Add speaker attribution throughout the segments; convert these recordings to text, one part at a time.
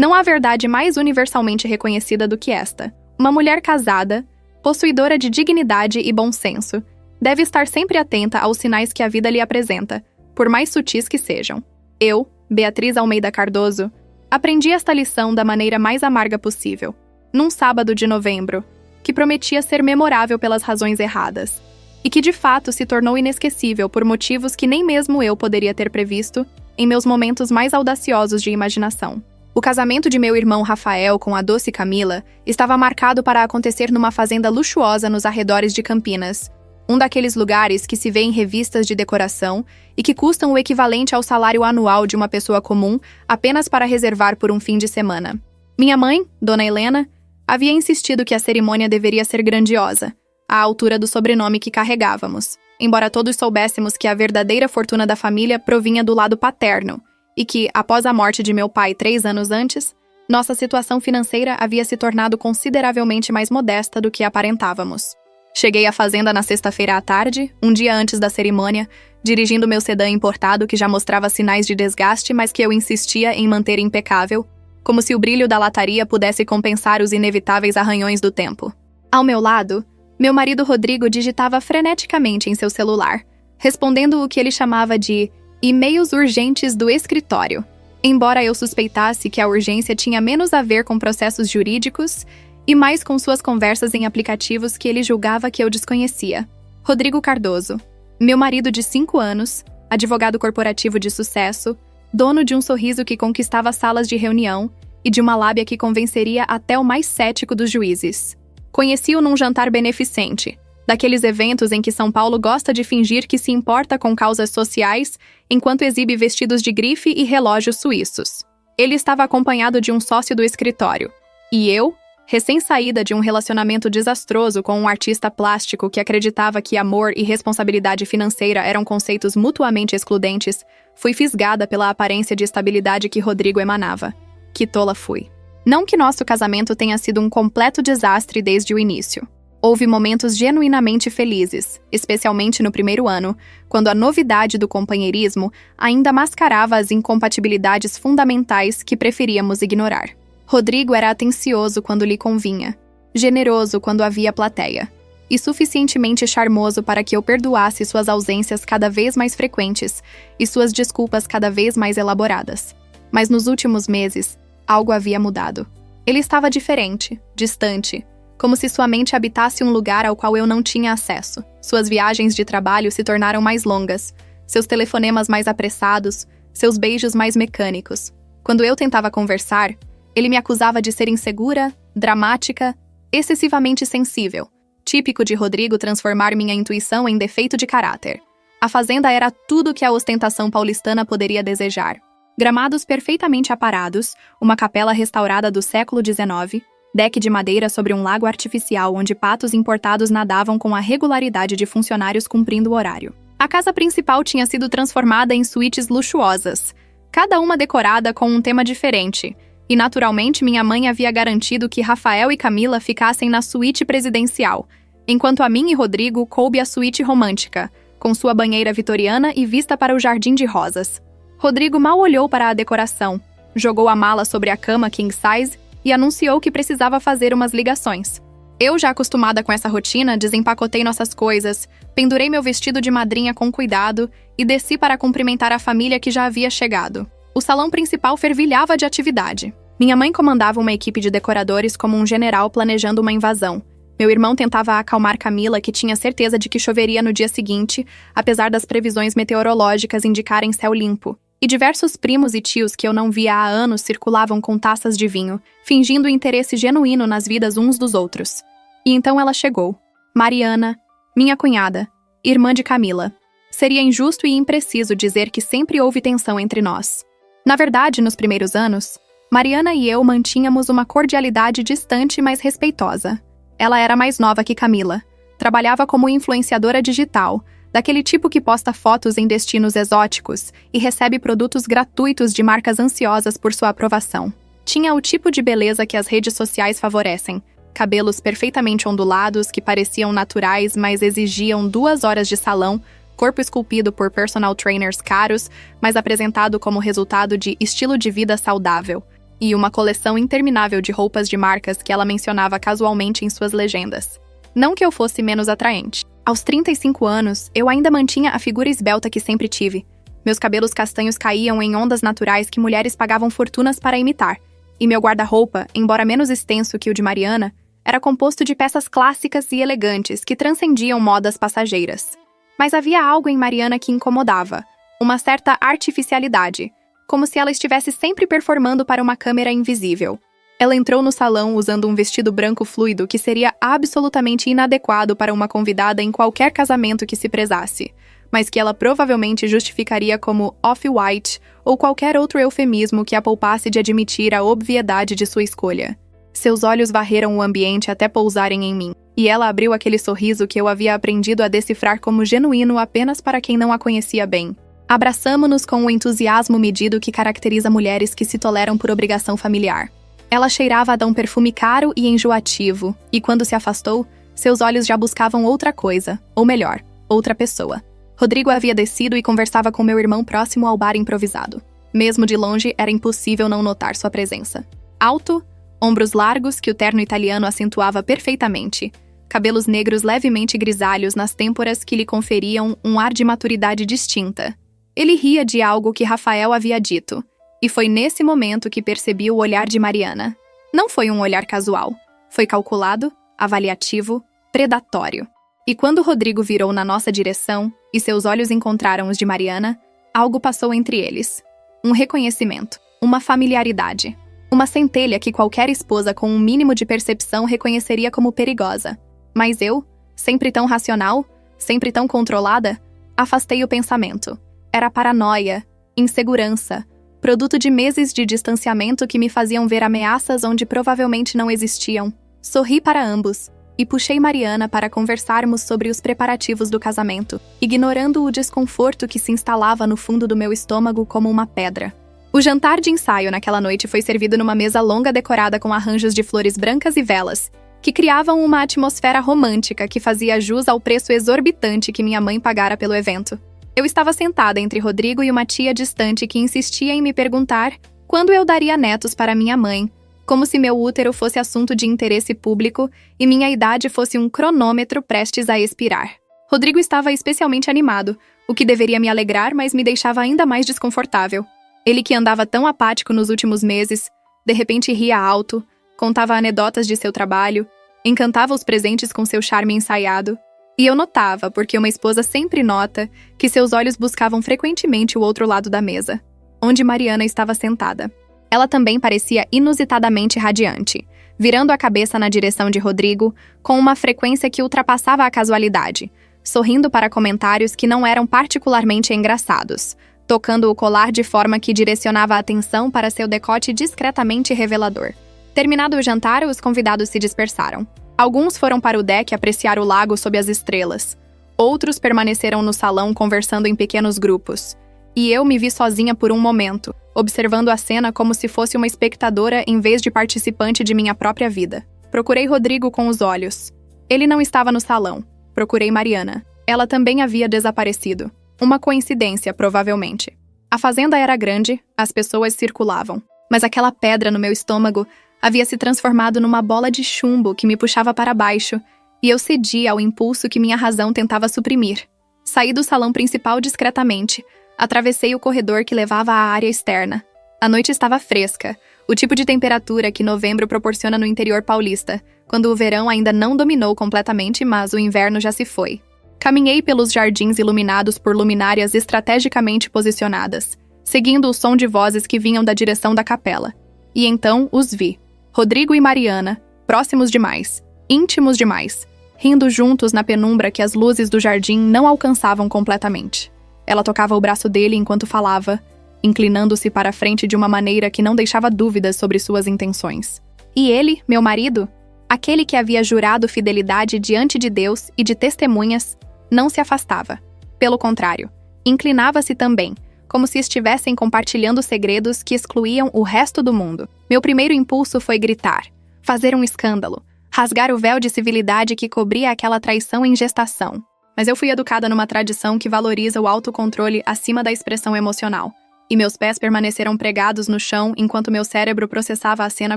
Speaker 1: Não há verdade mais universalmente reconhecida do que esta. Uma mulher casada, possuidora de dignidade e bom senso, deve estar sempre atenta aos sinais que a vida lhe apresenta, por mais sutis que sejam. Eu, Beatriz Almeida Cardoso, aprendi esta lição da maneira mais amarga possível, num sábado de novembro, que prometia ser memorável pelas razões erradas, e que de fato se tornou inesquecível por motivos que nem mesmo eu poderia ter previsto em meus momentos mais audaciosos de imaginação. O casamento de meu irmão Rafael com a doce Camila estava marcado para acontecer numa fazenda luxuosa nos arredores de Campinas, um daqueles lugares que se vê em revistas de decoração e que custam o equivalente ao salário anual de uma pessoa comum apenas para reservar por um fim de semana. Minha mãe, Dona Helena, havia insistido que a cerimônia deveria ser grandiosa, à altura do sobrenome que carregávamos, embora todos soubéssemos que a verdadeira fortuna da família provinha do lado paterno e que, após a morte de meu pai 3 anos antes, nossa situação financeira havia se tornado consideravelmente mais modesta do que aparentávamos. Cheguei à fazenda na sexta-feira à tarde, um dia antes da cerimônia, dirigindo meu sedã importado que já mostrava sinais de desgaste, mas que eu insistia em manter impecável, como se o brilho da lataria pudesse compensar os inevitáveis arranhões do tempo. Ao meu lado, meu marido Rodrigo digitava freneticamente em seu celular, respondendo o que ele chamava de e-mails urgentes do escritório, embora eu suspeitasse que a urgência tinha menos a ver com processos jurídicos e mais com suas conversas em aplicativos que ele julgava que eu desconhecia. Rodrigo Cardoso, meu marido de 5 anos, advogado corporativo de sucesso, dono de um sorriso que conquistava salas de reunião e de uma lábia que convenceria até o mais cético dos juízes. Conheci-o num jantar beneficente, daqueles eventos em que São Paulo gosta de fingir que se importa com causas sociais enquanto exibe vestidos de grife e relógios suíços. Ele estava acompanhado de um sócio do escritório, e eu, recém-saída de um relacionamento desastroso com um artista plástico que acreditava que amor e responsabilidade financeira eram conceitos mutuamente excludentes, fui fisgada pela aparência de estabilidade que Rodrigo emanava. Que tola fui. Não que nosso casamento tenha sido um completo desastre desde o início. Houve momentos genuinamente felizes, especialmente no primeiro ano, quando a novidade do companheirismo ainda mascarava as incompatibilidades fundamentais que preferíamos ignorar. Rodrigo era atencioso quando lhe convinha, generoso quando havia plateia, e suficientemente charmoso para que eu perdoasse suas ausências cada vez mais frequentes e suas desculpas cada vez mais elaboradas. Mas nos últimos meses, algo havia mudado. Ele estava diferente, distante, como se sua mente habitasse um lugar ao qual eu não tinha acesso. Suas viagens de trabalho se tornaram mais longas, seus telefonemas mais apressados, seus beijos mais mecânicos. Quando eu tentava conversar, ele me acusava de ser insegura, dramática, excessivamente sensível, típico de Rodrigo transformar minha intuição em defeito de caráter. A fazenda era tudo que a ostentação paulistana poderia desejar. Gramados perfeitamente aparados, uma capela restaurada do século XIX, deck de madeira sobre um lago artificial onde patos importados nadavam com a regularidade de funcionários cumprindo o horário. A casa principal tinha sido transformada em suítes luxuosas, cada uma decorada com um tema diferente, e naturalmente minha mãe havia garantido que Rafael e Camila ficassem na suíte presidencial, enquanto a mim e Rodrigo coube a suíte romântica, com sua banheira vitoriana e vista para o jardim de rosas. Rodrigo mal olhou para a decoração, jogou a mala sobre a cama king size e anunciou que precisava fazer umas ligações. Eu, já acostumada com essa rotina, desempacotei nossas coisas, pendurei meu vestido de madrinha com cuidado e desci para cumprimentar a família que já havia chegado. O salão principal fervilhava de atividade. Minha mãe comandava uma equipe de decoradores como um general planejando uma invasão. Meu irmão tentava acalmar Camila, que tinha certeza de que choveria no dia seguinte, apesar das previsões meteorológicas indicarem céu limpo. E diversos primos e tios que eu não via há anos circulavam com taças de vinho, fingindo interesse genuíno nas vidas uns dos outros. E então ela chegou. Mariana, minha cunhada, irmã de Camila. Seria injusto e impreciso dizer que sempre houve tensão entre nós. Na verdade, nos primeiros anos, Mariana e eu mantínhamos uma cordialidade distante, mas respeitosa. Ela era mais nova que Camila, trabalhava como influenciadora digital, daquele tipo que posta fotos em destinos exóticos e recebe produtos gratuitos de marcas ansiosas por sua aprovação. Tinha o tipo de beleza que as redes sociais favorecem, cabelos perfeitamente ondulados que pareciam naturais, mas exigiam 2 horas de salão, corpo esculpido por personal trainers caros, mas apresentado como resultado de estilo de vida saudável. e uma coleção interminável de roupas de marcas que ela mencionava casualmente em suas legendas. Não que eu fosse menos atraente. Aos 35 anos, eu ainda mantinha a figura esbelta que sempre tive. Meus cabelos castanhos caíam em ondas naturais que mulheres pagavam fortunas para imitar, e meu guarda-roupa, embora menos extenso que o de Mariana, era composto de peças clássicas e elegantes que transcendiam modas passageiras. Mas havia algo em Mariana que incomodava, uma certa artificialidade, como se ela estivesse sempre performando para uma câmera invisível. Ela entrou no salão usando um vestido branco fluido que seria absolutamente inadequado para uma convidada em qualquer casamento que se prezasse, mas que ela provavelmente justificaria como off-white ou qualquer outro eufemismo que a poupasse de admitir a obviedade de sua escolha. Seus olhos varreram o ambiente até pousarem em mim, e ela abriu aquele sorriso que eu havia aprendido a decifrar como genuíno apenas para quem não a conhecia bem. Abraçamo-nos com o entusiasmo medido que caracteriza mulheres que se toleram por obrigação familiar. Ela cheirava a um perfume caro e enjoativo, e quando se afastou, seus olhos já buscavam outra coisa, ou melhor, outra pessoa. Rodrigo havia descido e conversava com meu irmão próximo ao bar improvisado. Mesmo de longe, era impossível não notar sua presença. Alto, ombros largos que o terno italiano acentuava perfeitamente, cabelos negros levemente grisalhos nas têmporas que lhe conferiam um ar de maturidade distinta. Ele ria de algo que Rafael havia dito, e foi nesse momento que percebi o olhar de Mariana. Não foi um olhar casual, foi calculado, avaliativo, predatório. E quando Rodrigo virou na nossa direção e seus olhos encontraram os de Mariana, algo passou entre eles. Um reconhecimento, uma familiaridade, uma centelha que qualquer esposa com um mínimo de percepção reconheceria como perigosa. Mas eu, sempre tão racional, sempre tão controlada, afastei o pensamento. Era paranoia, insegurança, produto de meses de distanciamento que me faziam ver ameaças onde provavelmente não existiam. Sorri para ambos e puxei Mariana para conversarmos sobre os preparativos do casamento, ignorando o desconforto que se instalava no fundo do meu estômago como uma pedra. O jantar de ensaio naquela noite foi servido numa mesa longa decorada com arranjos de flores brancas e velas, que criavam uma atmosfera romântica que fazia jus ao preço exorbitante que minha mãe pagara pelo evento. Eu estava sentada entre Rodrigo e uma tia distante que insistia em me perguntar quando eu daria netos para minha mãe, como se meu útero fosse assunto de interesse público e minha idade fosse um cronômetro prestes a expirar. Rodrigo estava especialmente animado, o que deveria me alegrar, mas me deixava ainda mais desconfortável. Ele que andava tão apático nos últimos meses, de repente ria alto, contava anedotas de seu trabalho, encantava os presentes com seu charme ensaiado. E eu notava, porque uma esposa sempre nota, que seus olhos buscavam frequentemente o outro lado da mesa, onde Mariana estava sentada. Ela também parecia inusitadamente radiante, virando a cabeça na direção de Rodrigo, com uma frequência que ultrapassava a casualidade, sorrindo para comentários que não eram particularmente engraçados, tocando o colar de forma que direcionava a atenção para seu decote discretamente revelador. Terminado o jantar, os convidados se dispersaram. Alguns foram para o deck apreciar o lago sob as estrelas. Outros permaneceram no salão conversando em pequenos grupos. E eu me vi sozinha por um momento, observando a cena como se fosse uma espectadora em vez de participante de minha própria vida. Procurei Rodrigo com os olhos. Ele não estava no salão. Procurei Mariana. Ela também havia desaparecido. Uma coincidência, provavelmente. A fazenda era grande, as pessoas circulavam. Mas aquela pedra no meu estômago havia se transformado numa bola de chumbo que me puxava para baixo, e eu cedia ao impulso que minha razão tentava suprimir. Saí do salão principal discretamente. Atravessei o corredor que levava à área externa. A noite estava fresca, o tipo de temperatura que novembro proporciona no interior paulista, quando o verão ainda não dominou completamente, mas o inverno já se foi. Caminhei pelos jardins iluminados por luminárias estrategicamente posicionadas, seguindo o som de vozes que vinham da direção da capela. E então os vi. Rodrigo e Mariana, próximos demais, íntimos demais, rindo juntos na penumbra que as luzes do jardim não alcançavam completamente. Ela tocava o braço dele enquanto falava, inclinando-se para a frente de uma maneira que não deixava dúvidas sobre suas intenções. E ele, meu marido, aquele que havia jurado fidelidade diante de Deus e de testemunhas, não se afastava. Pelo contrário, inclinava-se também, como se estivessem compartilhando segredos que excluíam o resto do mundo. Meu primeiro impulso foi gritar, fazer um escândalo, rasgar o véu de civilidade que cobria aquela traição em gestação. Mas eu fui educada numa tradição que valoriza o autocontrole acima da expressão emocional. e meus pés permaneceram pregados no chão enquanto meu cérebro processava a cena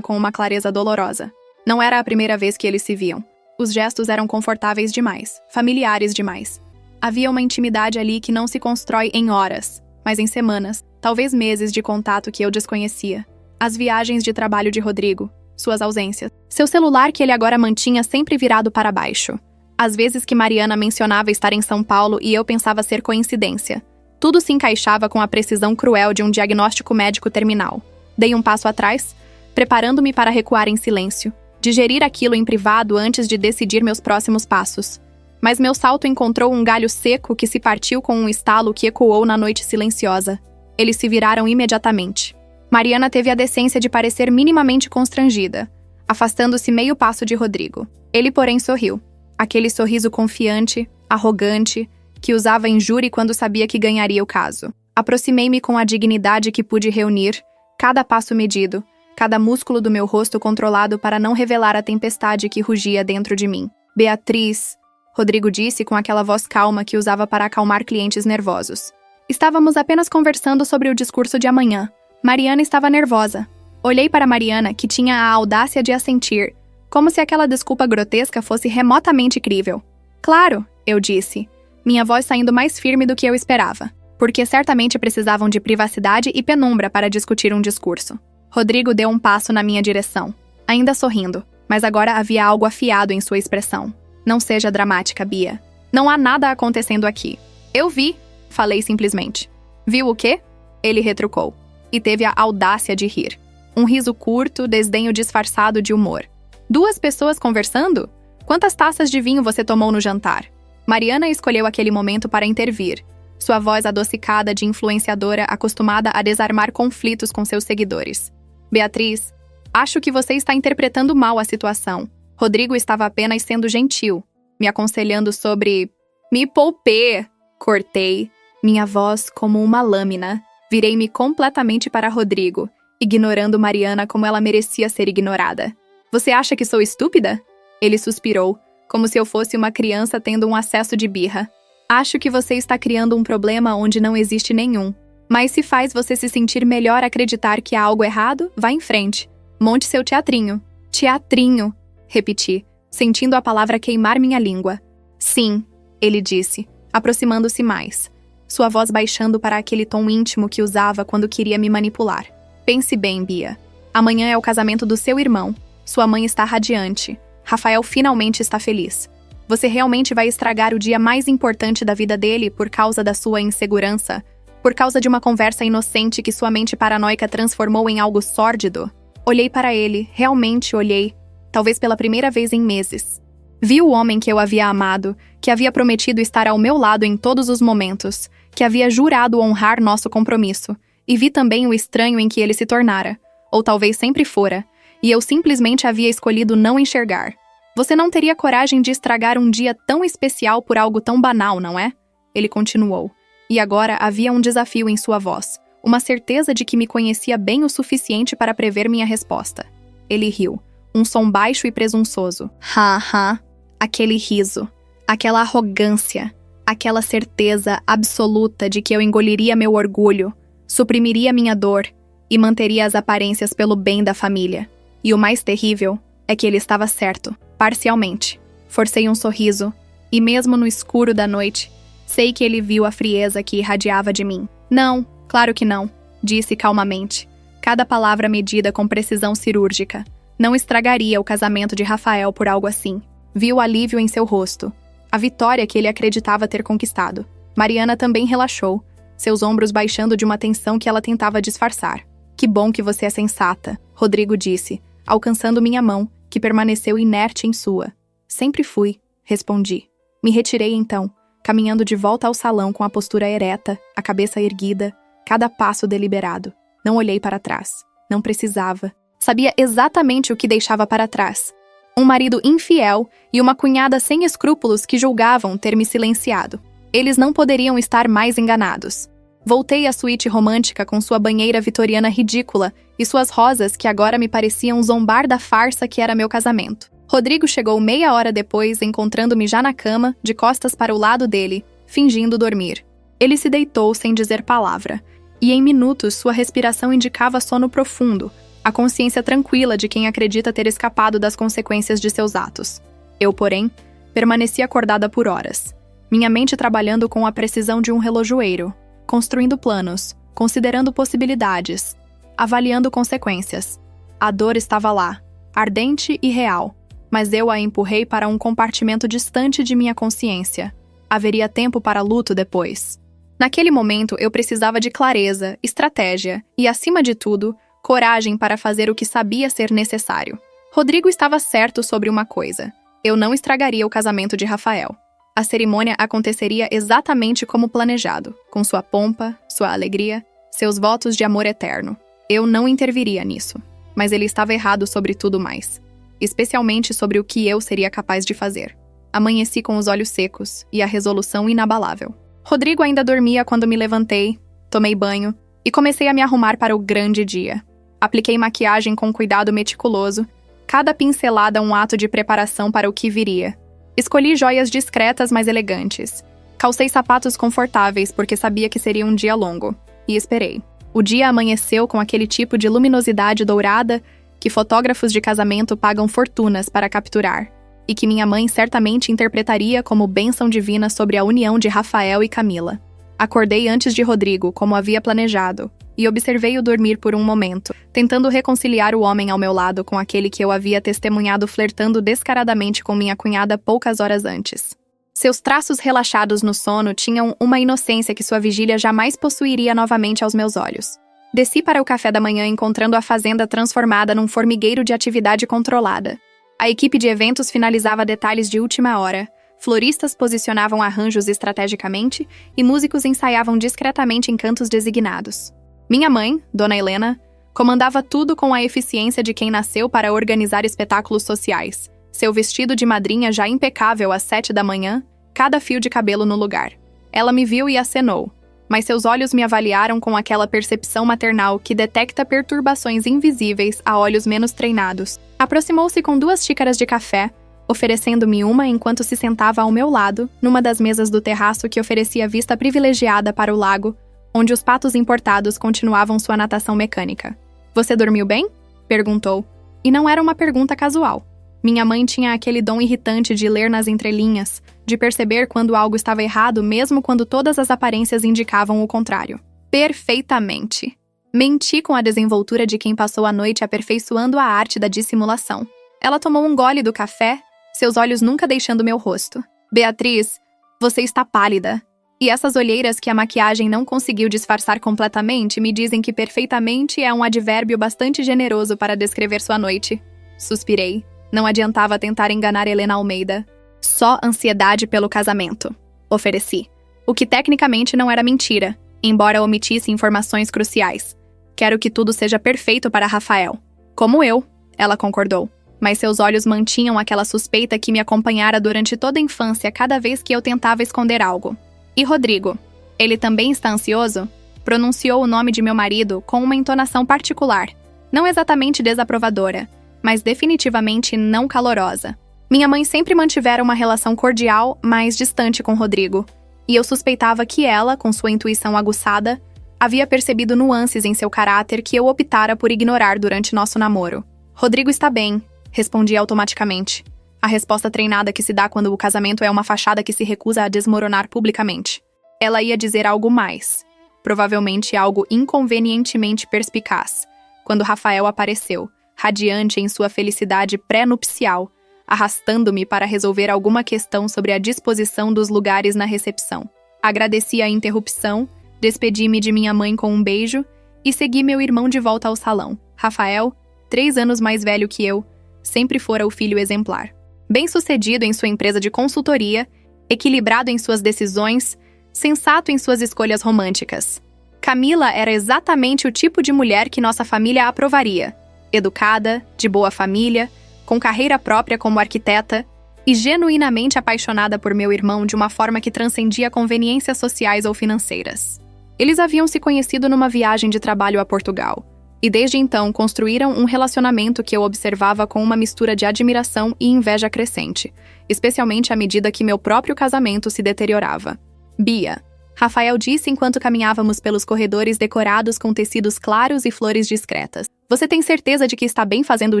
Speaker 1: com uma clareza dolorosa. Não era a primeira vez que eles se viam. Os gestos eram confortáveis demais, familiares demais. Havia uma intimidade ali que não se constrói em horas, mas em semanas, talvez meses de contato que eu desconhecia. As viagens de trabalho de Rodrigo, suas ausências, seu celular que ele agora mantinha sempre virado para baixo. As vezes que Mariana mencionava estar em São Paulo e eu pensava ser coincidência. Tudo se encaixava com a precisão cruel de um diagnóstico médico terminal. Dei um passo atrás, preparando-me para recuar em silêncio, digerir aquilo em privado antes de decidir meus próximos passos. Mas meu salto encontrou um galho seco que se partiu com um estalo que ecoou na noite silenciosa. Eles se viraram imediatamente. Mariana teve a decência de parecer minimamente constrangida, afastando-se meio passo de Rodrigo. Ele, porém, sorriu. Aquele sorriso confiante, arrogante, que usava em júri quando sabia que ganharia o caso. Aproximei-me com a dignidade que pude reunir, cada passo medido, cada músculo do meu rosto controlado para não revelar a tempestade que rugia dentro de mim. Beatriz, Rodrigo disse com aquela voz calma que usava para acalmar clientes nervosos. Estávamos apenas conversando sobre o discurso de amanhã. Mariana estava nervosa. Olhei para Mariana, que tinha a audácia de assentir, como se aquela desculpa grotesca fosse remotamente crível. Claro, eu disse, minha voz saindo mais firme do que eu esperava, porque certamente precisavam de privacidade e penumbra para discutir um discurso. Rodrigo deu um passo na minha direção, ainda sorrindo, mas agora havia algo afiado em sua expressão. Não seja dramática, Bia. Não há nada acontecendo aqui. Eu vi, falei simplesmente. Viu o quê? Ele retrucou, e teve a audácia de rir. Um riso curto, desdenho disfarçado de humor. 2 pessoas conversando? Quantas taças de vinho você tomou no jantar? Mariana escolheu aquele momento para intervir, sua voz adocicada de influenciadora acostumada a desarmar conflitos com seus seguidores. Beatriz, acho que você está interpretando mal a situação. Rodrigo estava apenas sendo gentil, me aconselhando sobre... Me poupei! Cortei, minha voz como uma lâmina. Virei-me completamente para Rodrigo, ignorando Mariana como ela merecia ser ignorada. Você acha que sou estúpida? Ele suspirou, como se eu fosse uma criança tendo um acesso de birra. Acho que você está criando um problema onde não existe nenhum. Mas se faz você se sentir melhor acreditar que há algo errado, vá em frente. Monte seu teatrinho. Teatrinho, repeti, sentindo a palavra queimar minha língua. Sim, ele disse, aproximando-se mais, sua voz baixando para aquele tom íntimo que usava quando queria me manipular. Pense bem, Bia. Amanhã é o casamento do seu irmão. Sua mãe está radiante. Rafael finalmente está feliz. Você realmente vai estragar o dia mais importante da vida dele por causa da sua insegurança? Por causa de uma conversa inocente que sua mente paranoica transformou em algo sórdido? Olhei para ele, realmente olhei, talvez pela primeira vez em meses. Vi o homem que eu havia amado, que havia prometido estar ao meu lado em todos os momentos, que havia jurado honrar nosso compromisso, e vi também o estranho em que ele se tornara, ou talvez sempre fora, e eu simplesmente havia escolhido não enxergar. Você não teria coragem de estragar um dia tão especial por algo tão banal, não é? Ele continuou. E agora havia um desafio em sua voz, uma certeza de que me conhecia bem o suficiente para prever minha resposta. Ele riu, um som baixo e presunçoso. Ha. Aquele riso, aquela arrogância, aquela certeza absoluta de que eu engoliria meu orgulho, suprimiria minha dor e manteria as aparências pelo bem da família. E o mais terrível é que ele estava certo, parcialmente. Forcei um sorriso, e mesmo no escuro da noite, sei que ele viu a frieza que irradiava de mim. Não, claro que não, disse calmamente, cada palavra medida com precisão cirúrgica. Não estragaria o casamento de Rafael por algo assim. Vi o alívio em seu rosto, a vitória que ele acreditava ter conquistado. Mariana também relaxou, seus ombros baixando de uma tensão que ela tentava disfarçar. Que bom que você é sensata, Rodrigo disse, alcançando minha mão, que permaneceu inerte em sua. Sempre fui, respondi. Me retirei então, caminhando de volta ao salão com a postura ereta, a cabeça erguida, cada passo deliberado. Não olhei para trás. Não precisava. Sabia exatamente o que deixava para trás. Um marido infiel e uma cunhada sem escrúpulos que julgavam ter me silenciado. Eles não poderiam estar mais enganados. Voltei à suíte romântica com sua banheira vitoriana ridícula e suas rosas que agora me pareciam zombar da farsa que era meu casamento. Rodrigo chegou meia hora depois, encontrando-me já na cama, de costas para o lado dele, fingindo dormir. Ele se deitou sem dizer palavra, e em minutos sua respiração indicava sono profundo, a consciência tranquila de quem acredita ter escapado das consequências de seus atos. Eu, porém, permaneci acordada por horas, minha mente trabalhando com a precisão de um relojoeiro, construindo planos, considerando possibilidades, avaliando consequências. A dor estava lá, ardente e real, mas eu a empurrei para um compartimento distante de minha consciência. Haveria tempo para luto depois. Naquele momento, eu precisava de clareza, estratégia e, acima de tudo, coragem para fazer o que sabia ser necessário. Rodrigo estava certo sobre uma coisa. Eu não estragaria o casamento de Rafael. A cerimônia aconteceria exatamente como planejado, com sua pompa, sua alegria, seus votos de amor eterno. Eu não interviria nisso, mas ele estava errado sobre tudo mais, especialmente sobre o que eu seria capaz de fazer. Amanheci com os olhos secos e a resolução inabalável. Rodrigo ainda dormia quando me levantei, tomei banho e comecei a me arrumar para o grande dia. Apliquei maquiagem com cuidado meticuloso, cada pincelada um ato de preparação para o que viria. Escolhi joias discretas, mas elegantes. Calcei sapatos confortáveis porque sabia que seria um dia longo. E esperei. O dia amanheceu com aquele tipo de luminosidade dourada que fotógrafos de casamento pagam fortunas para capturar, e que minha mãe certamente interpretaria como bênção divina sobre a união de Rafael e Camila. Acordei antes de Rodrigo, como havia planejado, e observei-o dormir por um momento, tentando reconciliar o homem ao meu lado com aquele que eu havia testemunhado flertando descaradamente com minha cunhada poucas horas antes. Seus traços relaxados no sono tinham uma inocência que sua vigília jamais possuiria novamente aos meus olhos. Desci para o café da manhã encontrando a fazenda transformada num formigueiro de atividade controlada. A equipe de eventos finalizava detalhes de última hora, floristas posicionavam arranjos estrategicamente e músicos ensaiavam discretamente em cantos designados. Minha mãe, Dona Helena, comandava tudo com a eficiência de quem nasceu para organizar espetáculos sociais. Seu vestido de madrinha já impecável às 7 da manhã, cada fio de cabelo no lugar. Ela me viu e acenou, mas seus olhos me avaliaram com aquela percepção maternal que detecta perturbações invisíveis a olhos menos treinados. Aproximou-se com 2 xícaras de café, oferecendo-me uma enquanto se sentava ao meu lado, numa das mesas do terraço que oferecia vista privilegiada para o lago, onde os patos importados continuavam sua natação mecânica. "Você dormiu bem?" perguntou. E não era uma pergunta casual. Minha mãe tinha aquele dom irritante de ler nas entrelinhas, de perceber quando algo estava errado mesmo quando todas as aparências indicavam o contrário. Perfeitamente. Menti com a desenvoltura de quem passou a noite aperfeiçoando a arte da dissimulação. Ela tomou um gole do café, seus olhos nunca deixando meu rosto. "Beatriz, você está pálida. E essas olheiras que a maquiagem não conseguiu disfarçar completamente me dizem que perfeitamente é um advérbio bastante generoso para descrever sua noite." Suspirei. Não adiantava tentar enganar Helena Almeida. "Só ansiedade pelo casamento", ofereci. O que tecnicamente não era mentira, embora omitisse informações cruciais. "Quero que tudo seja perfeito para Rafael." "Como eu", ela concordou. Mas seus olhos mantinham aquela suspeita que me acompanhara durante toda a infância cada vez que eu tentava esconder algo. "E Rodrigo? Ele também está ansioso?" Pronunciou o nome de meu marido com uma entonação particular, não exatamente desaprovadora, mas definitivamente não calorosa. Minha mãe sempre mantivera uma relação cordial, mas distante com Rodrigo, e eu suspeitava que ela, com sua intuição aguçada, havia percebido nuances em seu caráter que eu optara por ignorar durante nosso namoro. "Rodrigo está bem", respondi automaticamente. A resposta treinada que se dá quando o casamento é uma fachada que se recusa a desmoronar publicamente. Ela ia dizer algo mais, provavelmente algo inconvenientemente perspicaz, quando Rafael apareceu, radiante em sua felicidade pré-nupcial, arrastando-me para resolver alguma questão sobre a disposição dos lugares na recepção. Agradeci a interrupção, despedi-me de minha mãe com um beijo e segui meu irmão de volta ao salão. Rafael, 3 anos mais velho que eu, sempre fora o filho exemplar. Bem-sucedido em sua empresa de consultoria, equilibrado em suas decisões, sensato em suas escolhas românticas. Camila era exatamente o tipo de mulher que nossa família aprovaria. Educada, de boa família, com carreira própria como arquiteta e genuinamente apaixonada por meu irmão de uma forma que transcendia conveniências sociais ou financeiras. Eles haviam se conhecido numa viagem de trabalho a Portugal, e desde então construíram um relacionamento que eu observava com uma mistura de admiração e inveja crescente, especialmente à medida que meu próprio casamento se deteriorava. "Bia", Rafael disse enquanto caminhávamos pelos corredores decorados com tecidos claros e flores discretas. Você tem certeza de que está bem fazendo o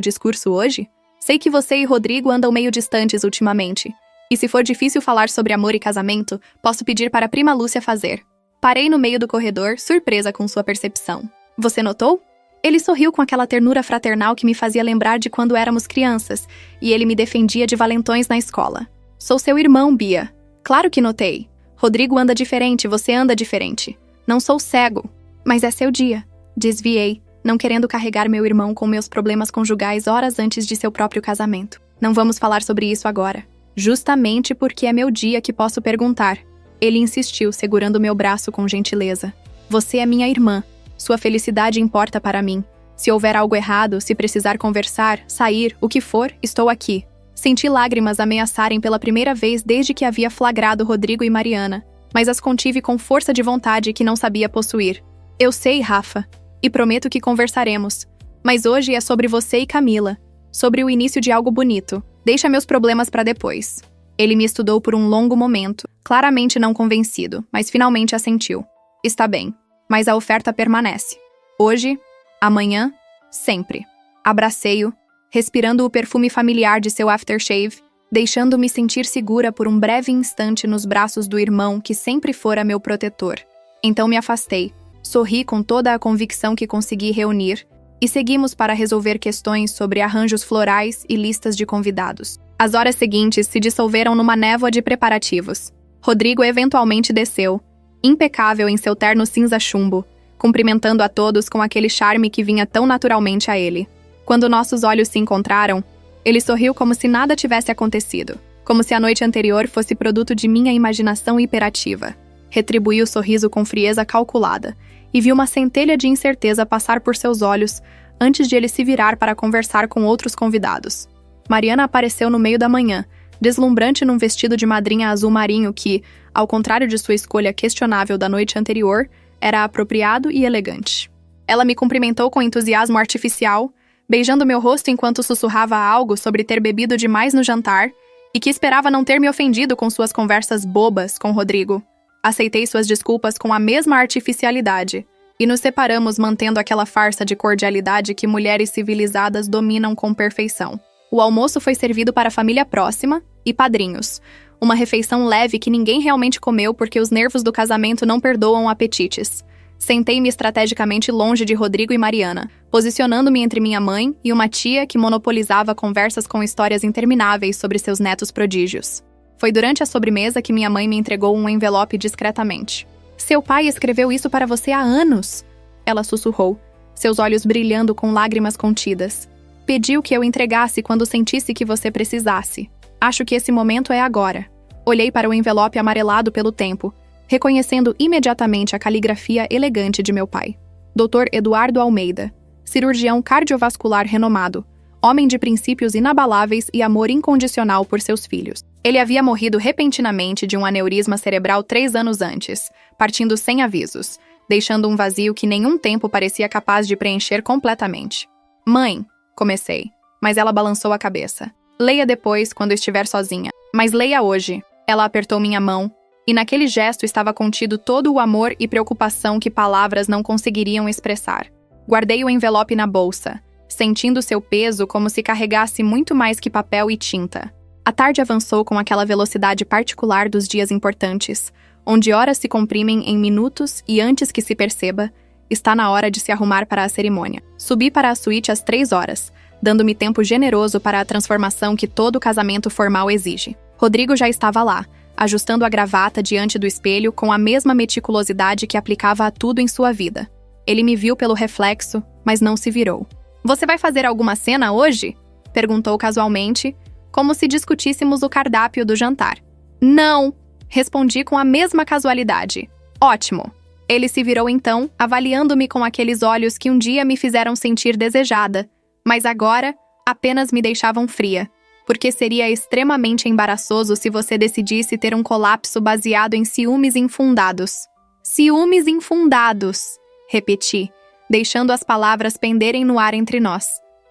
Speaker 1: discurso hoje? Sei que você e Rodrigo andam meio distantes ultimamente. E se for difícil falar sobre amor e casamento, posso pedir para a prima Lúcia fazer. Parei no meio do corredor, surpresa com sua percepção. Você notou? Ele sorriu com aquela ternura fraternal que me fazia lembrar de quando éramos crianças, e ele me defendia de valentões na escola. Sou seu irmão, Bia. Claro que notei. Rodrigo anda diferente, você anda diferente. Não sou cego. Mas é seu dia. Desviei, não querendo carregar meu irmão com meus problemas conjugais horas antes de seu próprio casamento. Não vamos falar sobre isso agora. Justamente porque é meu dia que posso perguntar. Ele insistiu, segurando meu braço com gentileza. Você é minha irmã. Sua felicidade importa para mim. Se houver algo errado, se precisar conversar, sair, o que for, estou aqui. Senti lágrimas ameaçarem pela primeira vez desde que havia flagrado Rodrigo e Mariana, mas as contive com força de vontade que não sabia possuir. Eu sei, Rafa, e prometo que conversaremos. Mas hoje é sobre você e Camila, sobre o início de algo bonito. Deixa meus problemas para depois. Ele me estudou por um longo momento, claramente não convencido, mas finalmente assentiu. Está bem, mas a oferta permanece. Hoje, amanhã, sempre. Abracei-o, respirando o perfume familiar de seu aftershave, deixando-me sentir segura por um breve instante nos braços do irmão que sempre fora meu protetor. Então me afastei, sorri com toda a convicção que consegui reunir e seguimos para resolver questões sobre arranjos florais e listas de convidados. As horas seguintes se dissolveram numa névoa de preparativos. Rodrigo eventualmente desceu, impecável em seu terno cinza chumbo, cumprimentando a todos com aquele charme que vinha tão naturalmente a ele. Quando nossos olhos se encontraram, ele sorriu como se nada tivesse acontecido, como se a noite anterior fosse produto de minha imaginação hiperativa. Retribuí o sorriso com frieza calculada e vi uma centelha de incerteza passar por seus olhos antes de ele se virar para conversar com outros convidados. Mariana apareceu no meio da manhã, deslumbrante num vestido de madrinha azul marinho que, ao contrário de sua escolha questionável da noite anterior, era apropriado e elegante. Ela me cumprimentou com entusiasmo artificial, beijando meu rosto enquanto sussurrava algo sobre ter bebido demais no jantar e que esperava não ter me ofendido com suas conversas bobas com Rodrigo. Aceitei suas desculpas com a mesma artificialidade e nos separamos mantendo aquela farsa de cordialidade que mulheres civilizadas dominam com perfeição. O almoço foi servido para a família próxima e padrinhos, uma refeição leve que ninguém realmente comeu porque os nervos do casamento não perdoam apetites. Sentei-me estrategicamente longe de Rodrigo e Mariana, posicionando-me entre minha mãe e uma tia que monopolizava conversas com histórias intermináveis sobre seus netos prodígios. Foi durante a sobremesa que minha mãe me entregou um envelope discretamente. Seu pai escreveu isso para você há anos, ela sussurrou, seus olhos brilhando com lágrimas contidas. Pediu que eu entregasse quando sentisse que você precisasse. Acho que esse momento é agora. Olhei para o envelope amarelado pelo tempo, reconhecendo imediatamente a caligrafia elegante de meu pai. Dr. Eduardo Almeida, cirurgião cardiovascular renomado, homem de princípios inabaláveis e amor incondicional por seus filhos. Ele havia morrido repentinamente de um aneurisma cerebral 3 anos antes, partindo sem avisos, deixando um vazio que nenhum tempo parecia capaz de preencher completamente. Mãe, comecei, mas ela balançou a cabeça. Leia depois, quando estiver sozinha, mas leia hoje. Ela apertou minha mão, e naquele gesto estava contido todo o amor e preocupação que palavras não conseguiriam expressar. Guardei o envelope na bolsa, sentindo seu peso como se carregasse muito mais que papel e tinta. A tarde avançou com aquela velocidade particular dos dias importantes, onde horas se comprimem em minutos e antes que se perceba, está na hora de se arrumar para a cerimônia. Subi para a suíte às 3 horas, dando-me tempo generoso para a transformação que todo casamento formal exige. Rodrigo já estava lá, ajustando a gravata diante do espelho com a mesma meticulosidade que aplicava a tudo em sua vida. Ele me viu pelo reflexo, mas não se virou. Você vai fazer alguma cena hoje? Perguntou casualmente, como se discutíssemos o cardápio do jantar. Não! Respondi com a mesma casualidade. Ótimo! Ele se virou então, avaliando-me com aqueles olhos que um dia me fizeram sentir desejada, mas agora apenas me deixavam fria, porque seria extremamente embaraçoso se você decidisse ter um colapso baseado em ciúmes infundados. Ciúmes infundados, repeti, deixando as palavras penderem no ar entre nós.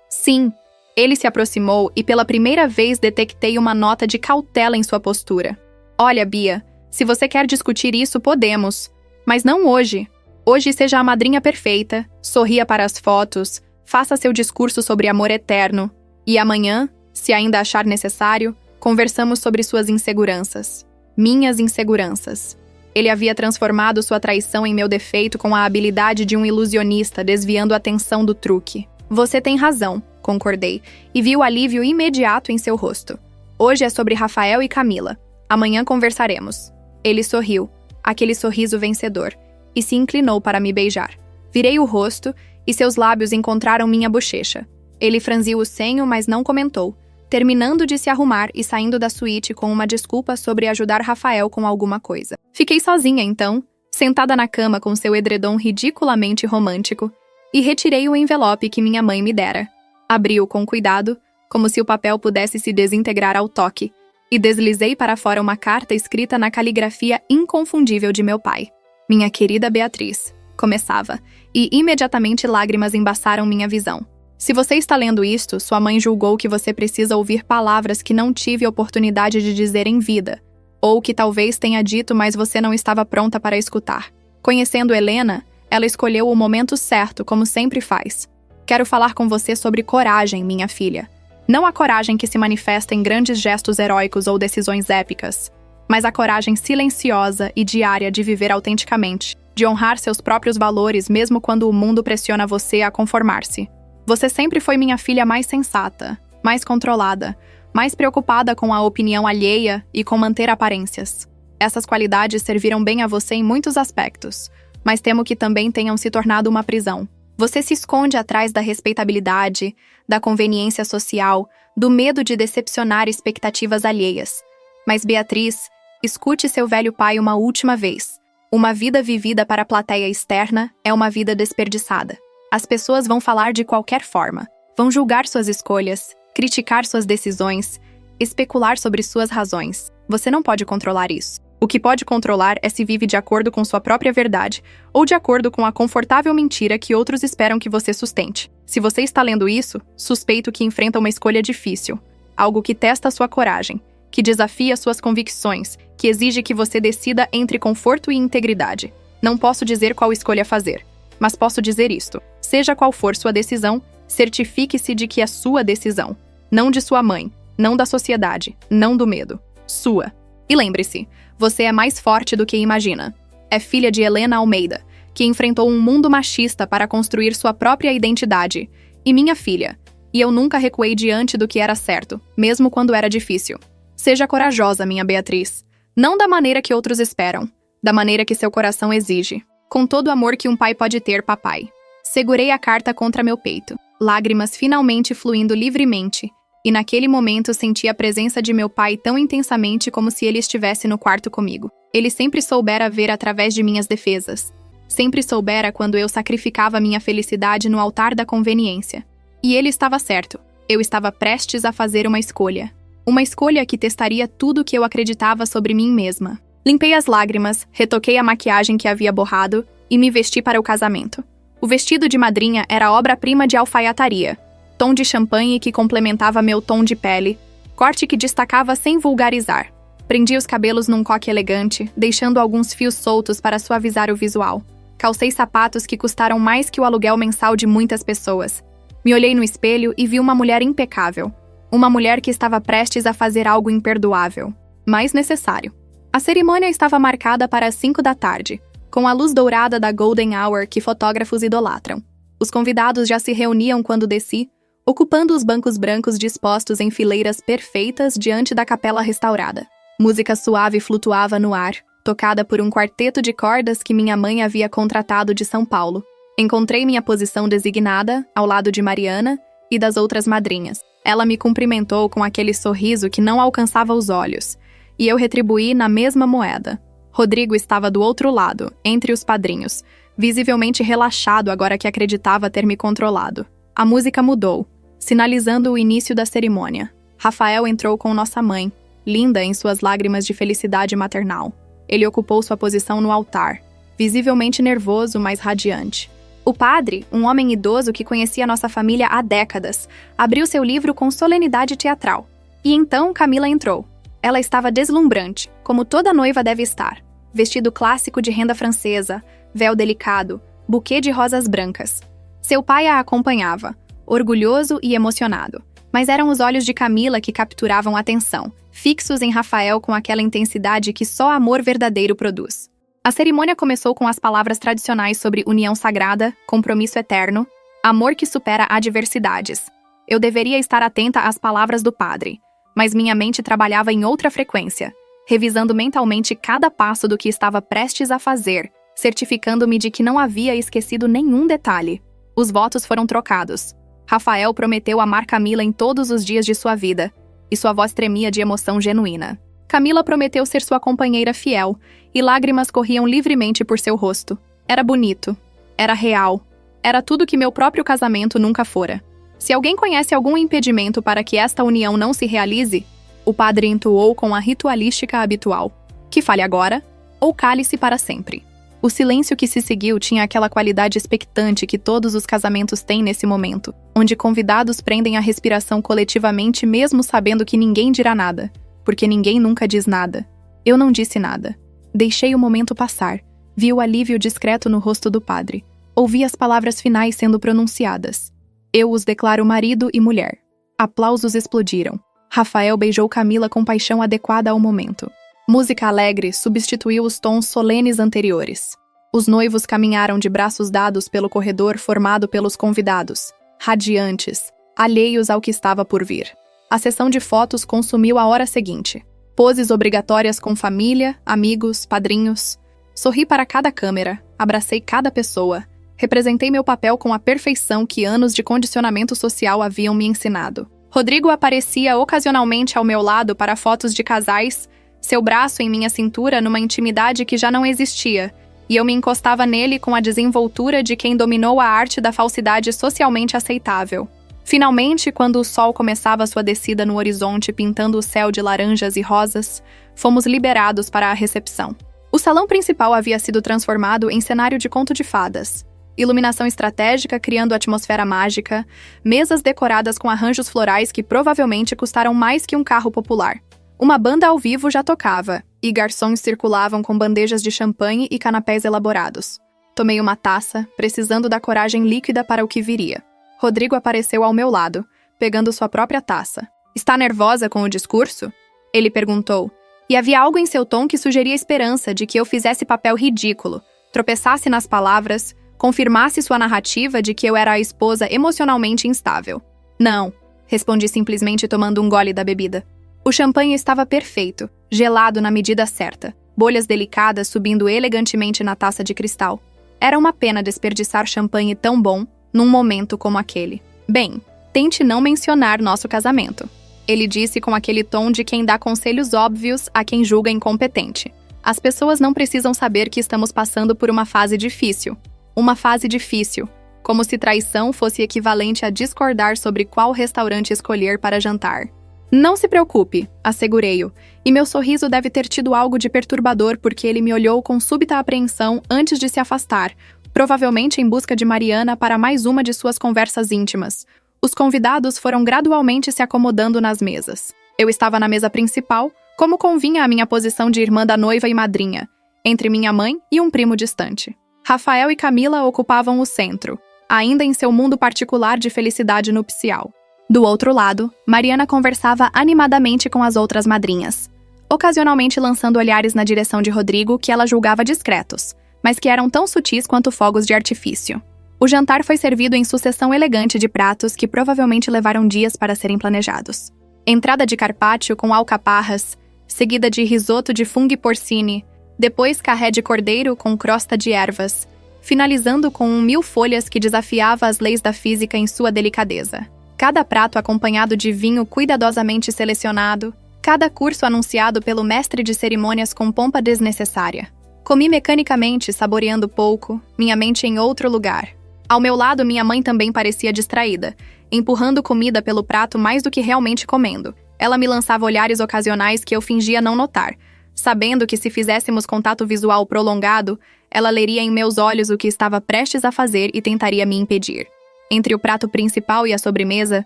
Speaker 1: Sim, ele se aproximou e pela primeira vez detectei uma nota de cautela em sua postura. Olha, Bia, Se você quer discutir isso, podemos. Mas não hoje. Hoje seja a madrinha perfeita, sorria para as fotos, faça seu discurso sobre amor eterno. E amanhã, se ainda achar necessário, conversamos sobre suas inseguranças. Minhas inseguranças. Ele havia transformado sua traição em meu defeito com a habilidade de um ilusionista, desviando a atenção do truque. Você tem razão, concordei, e vi o alívio imediato em seu rosto. Hoje é sobre Rafael e Camila. Amanhã conversaremos. Ele sorriu, aquele sorriso vencedor, e se inclinou para me beijar. Virei o rosto e seus lábios encontraram minha bochecha. Ele franziu o senho, mas não comentou, terminando de se arrumar e saindo da suíte com uma desculpa sobre ajudar Rafael com alguma coisa. Fiquei sozinha, então, sentada na cama com seu edredom ridiculamente romântico, e retirei o envelope que minha mãe me dera. Abri-o com cuidado, como se o papel pudesse se desintegrar ao toque, e deslizei para fora uma carta escrita na caligrafia inconfundível de meu pai. Minha querida Beatriz, começava, e imediatamente lágrimas embaçaram minha visão. Se você está lendo isto, sua mãe julgou que você precisa ouvir palavras que não tive oportunidade de dizer em vida, ou que talvez tenha dito, mas você não estava pronta para escutar. Conhecendo Helena, ela escolheu o momento certo, como sempre faz. Quero falar com você sobre coragem, minha filha. Não a coragem que se manifesta em grandes gestos heróicos ou decisões épicas, mas a coragem silenciosa e diária de viver autenticamente, de honrar seus próprios valores mesmo quando o mundo pressiona você a conformar-se. Você sempre foi minha filha mais sensata, mais controlada, mais preocupada com a opinião alheia e com manter aparências. Essas qualidades serviram bem a você em muitos aspectos, mas temo que também tenham se tornado uma prisão. Você se esconde atrás da respeitabilidade, da conveniência social, do medo de decepcionar expectativas alheias. Mas, Beatriz, escute seu velho pai uma última vez. Uma vida vivida para a plateia externa é uma vida desperdiçada. As pessoas vão falar de qualquer forma, vão julgar suas escolhas, criticar suas decisões, especular sobre suas razões. Você não pode controlar isso. O que pode controlar é se vive de acordo com sua própria verdade ou de acordo com a confortável mentira que outros esperam que você sustente. Se você está lendo isso, suspeito que enfrenta uma escolha difícil, algo que testa sua coragem, que desafia suas convicções, que exige que você decida entre conforto e integridade. Não posso dizer qual escolha fazer, mas posso dizer isto. Seja qual for sua decisão, certifique-se de que é sua decisão. Não de sua mãe, não da sociedade, não do medo. Sua. E lembre-se, você é mais forte do que imagina. É filha de Helena Almeida, que enfrentou um mundo machista para construir sua própria identidade. E minha filha. E eu nunca recuei diante do que era certo, mesmo quando era difícil. Seja corajosa, minha Beatriz. Não da maneira que outros esperam, da maneira que seu coração exige. Com todo o amor que um pai pode ter, papai. Segurei a carta contra meu peito, lágrimas finalmente fluindo livremente, e naquele momento senti a presença de meu pai tão intensamente como se ele estivesse no quarto comigo. Ele sempre soubera ver através de minhas defesas. Sempre soubera quando eu sacrificava minha felicidade no altar da conveniência. E ele estava certo. Eu estava prestes a fazer uma escolha. Uma escolha que testaria tudo o que eu acreditava sobre mim mesma. Limpei as lágrimas, retoquei a maquiagem que havia borrado e me vesti para o casamento. O vestido de madrinha era obra-prima de alfaiataria. Tom de champanhe que complementava meu tom de pele, corte que destacava sem vulgarizar. Prendi os cabelos num coque elegante, deixando alguns fios soltos para suavizar o visual. Calcei sapatos que custaram mais que o aluguel mensal de muitas pessoas. Me olhei no espelho e vi uma mulher impecável. Uma mulher que estava prestes a fazer algo imperdoável, mas necessário. A cerimônia estava marcada para as 5 da tarde, com a luz dourada da Golden Hour que fotógrafos idolatram. Os convidados já se reuniam quando desci, ocupando os bancos brancos dispostos em fileiras perfeitas diante da capela restaurada. Música suave flutuava no ar, tocada por um quarteto de cordas que minha mãe havia contratado de São Paulo. Encontrei minha posição designada, ao lado de Mariana e das outras madrinhas. Ela me cumprimentou com aquele sorriso que não alcançava os olhos, e eu retribuí na mesma moeda. Rodrigo estava do outro lado, entre os padrinhos, visivelmente relaxado agora que acreditava ter me controlado. A música mudou, sinalizando o início da cerimônia. Rafael entrou com nossa mãe, linda em suas lágrimas de felicidade maternal. Ele ocupou sua posição no altar, visivelmente nervoso, mas radiante. O padre, um homem idoso que conhecia nossa família há décadas, abriu seu livro com solenidade teatral. E então Camila entrou. Ela estava deslumbrante, como toda noiva deve estar. Vestido clássico de renda francesa, véu delicado, buquê de rosas brancas. Seu pai a acompanhava, orgulhoso e emocionado. Mas eram os olhos de Camila que capturavam a atenção, fixos em Rafael com aquela intensidade que só amor verdadeiro produz. A cerimônia começou com as palavras tradicionais sobre união sagrada, compromisso eterno, amor que supera adversidades. Eu deveria estar atenta às palavras do padre, mas minha mente trabalhava em outra frequência, revisando mentalmente cada passo do que estava prestes a fazer, certificando-me de que não havia esquecido nenhum detalhe. Os votos foram trocados. Rafael prometeu amar Camila em todos os dias de sua vida, e sua voz tremia de emoção genuína. Camila prometeu ser sua companheira fiel, e lágrimas corriam livremente por seu rosto. Era bonito. Era real. Era tudo que meu próprio casamento nunca fora. Se alguém conhece algum impedimento para que esta união não se realize, o padre entoou com a ritualística habitual. Que fale agora, ou cale-se para sempre. O silêncio que se seguiu tinha aquela qualidade expectante que todos os casamentos têm nesse momento, onde convidados prendem a respiração coletivamente mesmo sabendo que ninguém dirá nada, porque ninguém nunca diz nada. Eu não disse nada. Deixei o momento passar, vi o alívio discreto no rosto do padre, ouvi as palavras finais sendo pronunciadas. Eu os declaro marido e mulher. Aplausos explodiram. Rafael beijou Camila com paixão adequada ao momento. Música alegre substituiu os tons solenes anteriores. Os noivos caminharam de braços dados pelo corredor formado pelos convidados, radiantes, alheios ao que estava por vir. A sessão de fotos consumiu a hora seguinte. Poses obrigatórias com família, amigos, padrinhos. Sorri para cada câmera, abracei cada pessoa. Representei meu papel com a perfeição que anos de condicionamento social haviam me ensinado. Rodrigo aparecia ocasionalmente ao meu lado para fotos de casais, seu braço em minha cintura numa intimidade que já não existia, e eu me encostava nele com a desenvoltura de quem dominou a arte da falsidade socialmente aceitável. Finalmente, quando o sol começava sua descida no horizonte pintando o céu de laranjas e rosas, fomos liberados para a recepção. O salão principal havia sido transformado em cenário de conto de fadas. Iluminação estratégica criando atmosfera mágica, mesas decoradas com arranjos florais que provavelmente custaram mais que um carro popular. Uma banda ao vivo já tocava, e garçons circulavam com bandejas de champanhe e canapés elaborados. Tomei uma taça, precisando da coragem líquida para o que viria. Rodrigo apareceu ao meu lado, pegando sua própria taça. "Está nervosa com o discurso?" Ele perguntou, e havia algo em seu tom que sugeria esperança de que eu fizesse papel ridículo, tropeçasse nas palavras, confirmasse sua narrativa de que eu era a esposa emocionalmente instável. "Não", respondi simplesmente tomando um gole da bebida. O champanhe estava perfeito, gelado na medida certa, bolhas delicadas subindo elegantemente na taça de cristal. Era uma pena desperdiçar champanhe tão bom num momento como aquele. "Bem, tente não mencionar nosso casamento", ele disse com aquele tom de quem dá conselhos óbvios a quem julga incompetente. "As pessoas não precisam saber que estamos passando por uma fase difícil. Uma fase difícil, como se traição fosse equivalente a discordar sobre qual restaurante escolher para jantar." "Não se preocupe", assegurei-o, e meu sorriso deve ter tido algo de perturbador porque ele me olhou com súbita apreensão antes de se afastar, provavelmente em busca de Mariana para mais uma de suas conversas íntimas. Os convidados foram gradualmente se acomodando nas mesas. Eu estava na mesa principal, como convinha à minha posição de irmã da noiva e madrinha, entre minha mãe e um primo distante. Rafael e Camila ocupavam o centro, ainda em seu mundo particular de felicidade nupcial. Do outro lado, Mariana conversava animadamente com as outras madrinhas, ocasionalmente lançando olhares na direção de Rodrigo que ela julgava discretos, mas que eram tão sutis quanto fogos de artifício. O jantar foi servido em sucessão elegante de pratos que provavelmente levaram dias para serem planejados. Entrada de carpaccio com alcaparras, seguida de risoto de funghi porcini, depois carré de cordeiro com crosta de ervas, finalizando com um mil-folhas que desafiava as leis da física em sua delicadeza. Cada prato acompanhado de vinho cuidadosamente selecionado, cada curso anunciado pelo mestre de cerimônias com pompa desnecessária. Comi mecanicamente, saboreando pouco, minha mente em outro lugar. Ao meu lado, minha mãe também parecia distraída, empurrando comida pelo prato mais do que realmente comendo. Ela me lançava olhares ocasionais que eu fingia não notar, sabendo que se fizéssemos contato visual prolongado, ela leria em meus olhos o que estava prestes a fazer e tentaria me impedir. Entre o prato principal e a sobremesa,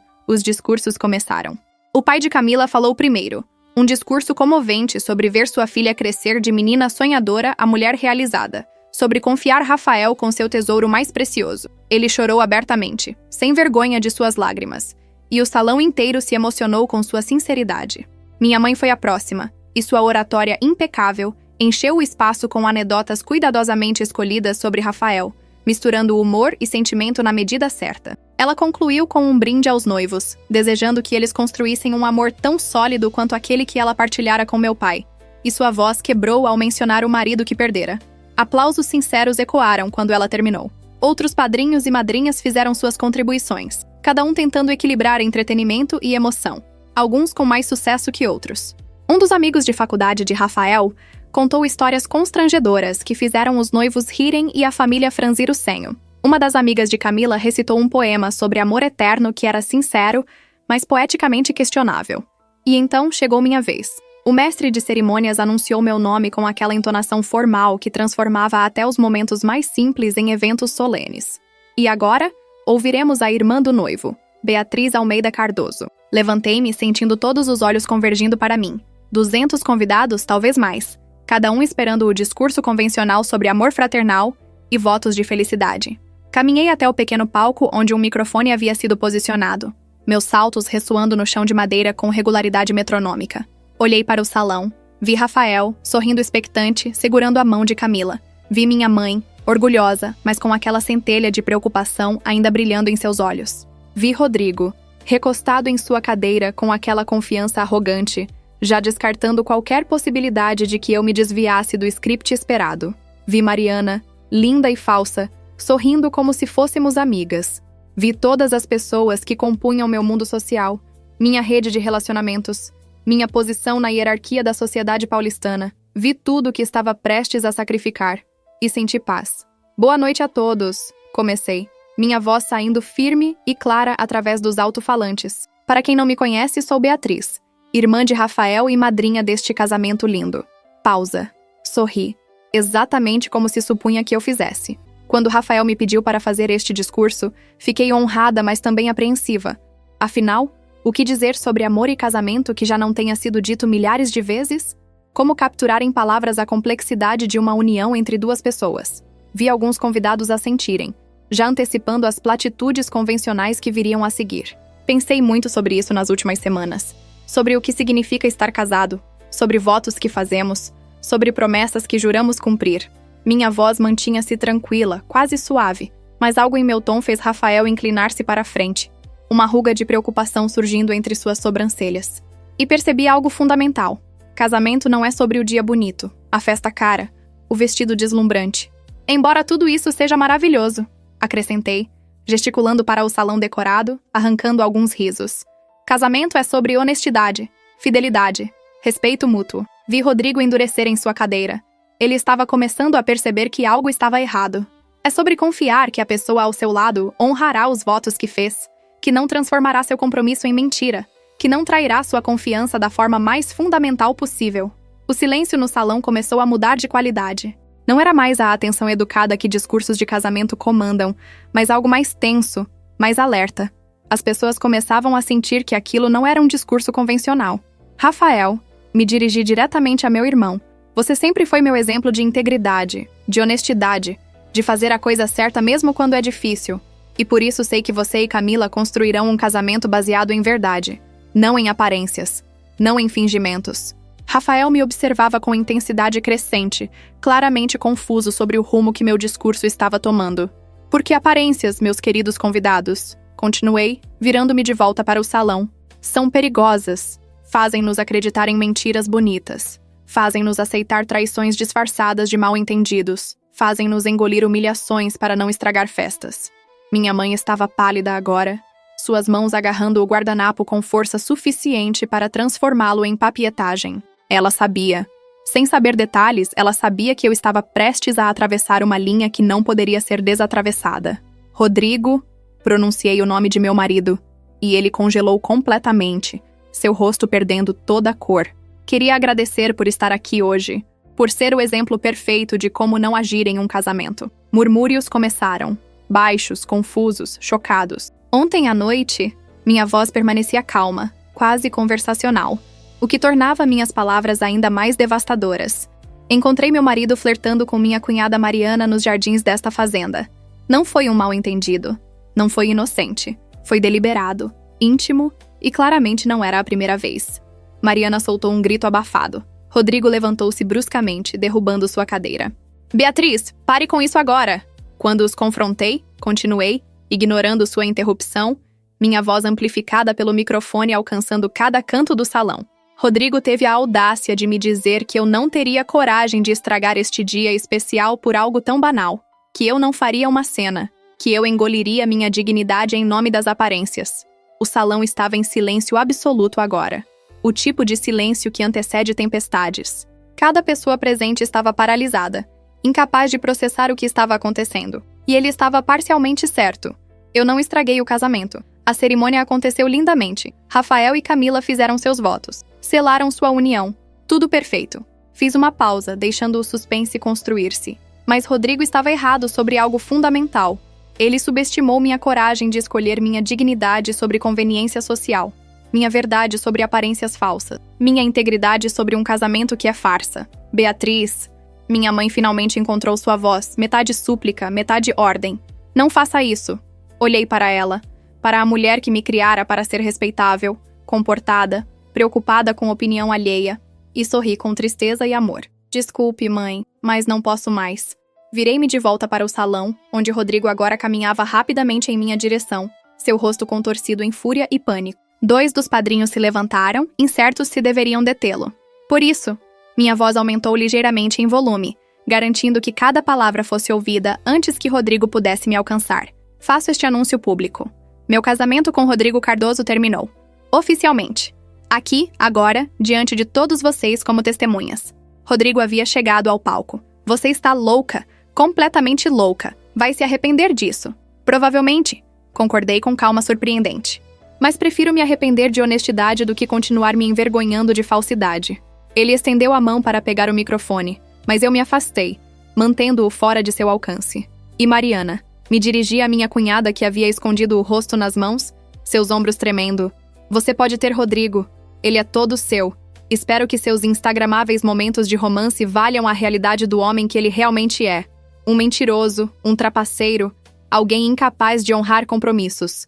Speaker 1: os discursos começaram. O pai de Camila falou primeiro, Um discurso comovente sobre ver sua filha crescer de menina sonhadora a mulher realizada, sobre confiar Rafael com seu tesouro mais precioso. Ele chorou abertamente, sem vergonha de suas lágrimas, e o salão inteiro se emocionou com sua sinceridade. Minha mãe foi a próxima, e sua oratória impecável encheu o espaço com anedotas cuidadosamente escolhidas sobre Rafael, misturando humor e sentimento na medida certa. Ela concluiu com um brinde aos noivos, desejando que eles construíssem um amor tão sólido quanto aquele que ela partilhara com meu pai, e sua voz quebrou ao mencionar o marido que perdera. Aplausos sinceros ecoaram quando ela terminou. Outros padrinhos e madrinhas fizeram suas contribuições, cada um tentando equilibrar entretenimento e emoção, alguns com mais sucesso que outros. Um dos amigos de faculdade de Rafael contou histórias constrangedoras que fizeram os noivos rirem e a família franzir o senho. Uma das amigas de Camila recitou um poema sobre amor eterno que era sincero, mas poeticamente questionável. E então chegou minha vez. O mestre de cerimônias anunciou meu nome com aquela entonação formal que transformava até os momentos mais simples em eventos solenes. E agora, ouviremos a irmã do noivo, Beatriz Almeida Cardoso. Levantei-me sentindo todos os olhos convergindo para mim. 200 convidados, talvez mais, cada um esperando o discurso convencional sobre amor fraternal e votos de felicidade. Caminhei até o pequeno palco onde um microfone havia sido posicionado, meus saltos ressoando no chão de madeira com regularidade metronômica. Olhei para o salão, vi Rafael, sorrindo expectante, segurando a mão de Camila. Vi minha mãe, orgulhosa, mas com aquela centelha de preocupação ainda brilhando em seus olhos. Vi Rodrigo, recostado em sua cadeira com aquela confiança arrogante, já descartando qualquer possibilidade de que eu me desviasse do script esperado. Vi Mariana, linda e falsa, sorrindo como se fôssemos amigas. Vi todas as pessoas que compunham meu mundo social, minha rede de relacionamentos, minha posição na hierarquia da sociedade paulistana. Vi tudo que estava prestes a sacrificar. E senti paz. Boa noite a todos, comecei, minha voz saindo firme e clara através dos alto-falantes. Para quem não me conhece, sou Beatriz, irmã de Rafael e madrinha deste casamento lindo. Pausa. Sorri. Exatamente como se supunha que eu fizesse. Quando Rafael me pediu para fazer este discurso, fiquei honrada, mas também apreensiva. Afinal, o que dizer sobre amor e casamento que já não tenha sido dito milhares de vezes? Como capturar em palavras a complexidade de uma união entre duas pessoas? Vi alguns convidados assentirem, já antecipando as platitudes convencionais que viriam a seguir. Pensei muito sobre isso nas últimas semanas. Sobre o que significa estar casado, sobre votos que fazemos, sobre promessas que juramos cumprir. Minha voz mantinha-se tranquila, quase suave, mas algo em meu tom fez Rafael inclinar-se para a frente, uma ruga de preocupação surgindo entre suas sobrancelhas. E percebi algo fundamental. Casamento não é sobre o dia bonito, a festa cara, o vestido deslumbrante. Embora tudo isso seja maravilhoso, acrescentei, gesticulando para o salão decorado, arrancando alguns risos. Casamento é sobre honestidade, fidelidade, respeito mútuo. Vi Rodrigo endurecer em sua cadeira. Ele estava começando a perceber que algo estava errado. É sobre confiar que a pessoa ao seu lado honrará os votos que fez, que não transformará seu compromisso em mentira, que não trairá sua confiança da forma mais fundamental possível. O silêncio no salão começou a mudar de qualidade. Não era mais a atenção educada que discursos de casamento comandam, mas algo mais tenso, mais alerta. As pessoas começavam a sentir que aquilo não era um discurso convencional. Rafael, me dirigi diretamente a meu irmão. Você sempre foi meu exemplo de integridade, de honestidade, de fazer a coisa certa mesmo quando é difícil. E por isso sei que você e Camila construirão um casamento baseado em verdade, não em aparências, não em fingimentos. Rafael me observava com intensidade crescente, claramente confuso sobre o rumo que meu discurso estava tomando. Por que aparências, meus queridos convidados? Continuei, virando-me de volta para o salão. São perigosas. Fazem-nos acreditar em mentiras bonitas. Fazem-nos aceitar traições disfarçadas de mal-entendidos. Fazem-nos engolir humilhações para não estragar festas. Minha mãe estava pálida agora, suas mãos agarrando o guardanapo com força suficiente para transformá-lo em papietagem. Ela sabia. Sem saber detalhes, ela sabia que eu estava prestes a atravessar uma linha que não poderia ser desatravessada. Rodrigo, pronunciei o nome de meu marido, e ele congelou completamente, seu rosto perdendo toda a cor. Queria agradecer por estar aqui hoje, por ser o exemplo perfeito de como não agir em um casamento. Murmúrios começaram, baixos, confusos, chocados. Ontem à noite, minha voz permanecia calma, quase conversacional. o que tornava minhas palavras ainda mais devastadoras. Encontrei meu marido flertando com minha cunhada Mariana nos jardins desta fazenda. Não foi um mal-entendido. Não foi inocente. Foi deliberado, íntimo e claramente não era a primeira vez. Mariana soltou um grito abafado. Rodrigo levantou-se bruscamente, derrubando sua cadeira. Beatriz, pare com isso agora! Quando os confrontei, continuei, ignorando sua interrupção, minha voz amplificada pelo microfone alcançando cada canto do salão. Rodrigo teve a audácia de me dizer que eu não teria coragem de estragar este dia especial por algo tão banal, que eu não faria uma cena, que eu engoliria minha dignidade em nome das aparências. O salão estava em silêncio absoluto agora. O tipo de silêncio que antecede tempestades. Cada pessoa presente estava paralisada, incapaz de processar o que estava acontecendo. E ele estava parcialmente certo. Eu não estraguei o casamento. A cerimônia aconteceu lindamente. Rafael e Camila fizeram seus votos. Selaram sua união. Tudo perfeito. Fiz uma pausa, deixando o suspense construir-se. Mas Rodrigo estava errado sobre algo fundamental. Ele subestimou minha coragem de escolher minha dignidade sobre conveniência social. Minha verdade sobre aparências falsas. Minha integridade sobre um casamento que é farsa. Beatriz... Minha mãe finalmente encontrou sua voz, metade súplica, metade ordem. Não faça isso. Olhei para ela, para a mulher que me criara para ser respeitável, comportada, preocupada com opinião alheia, e sorri com tristeza e amor. Desculpe, mãe, mas não posso mais. Virei-me de volta para o salão, onde Rodrigo agora caminhava rapidamente em minha direção, seu rosto contorcido em fúria e pânico. 2 dos padrinhos se levantaram, incertos se deveriam detê-lo. Por isso, minha voz aumentou ligeiramente em volume, garantindo que cada palavra fosse ouvida antes que Rodrigo pudesse me alcançar. Faço este anúncio público. Meu casamento com Rodrigo Cardoso terminou. Oficialmente. Aqui, agora, diante de todos vocês como testemunhas. Rodrigo havia chegado ao palco. Você está louca, completamente louca. Vai se arrepender disso. Provavelmente. Concordei com calma surpreendente. Mas prefiro me arrepender de honestidade do que continuar me envergonhando de falsidade. Ele estendeu a mão para pegar o microfone, mas eu me afastei, mantendo-o fora de seu alcance. E Mariana, me dirigi à minha cunhada que havia escondido o rosto nas mãos, seus ombros tremendo. Você pode ter Rodrigo, ele é todo seu. Espero que seus instagramáveis momentos de romance valham a realidade do homem que ele realmente é. Um mentiroso, um trapaceiro, alguém incapaz de honrar compromissos.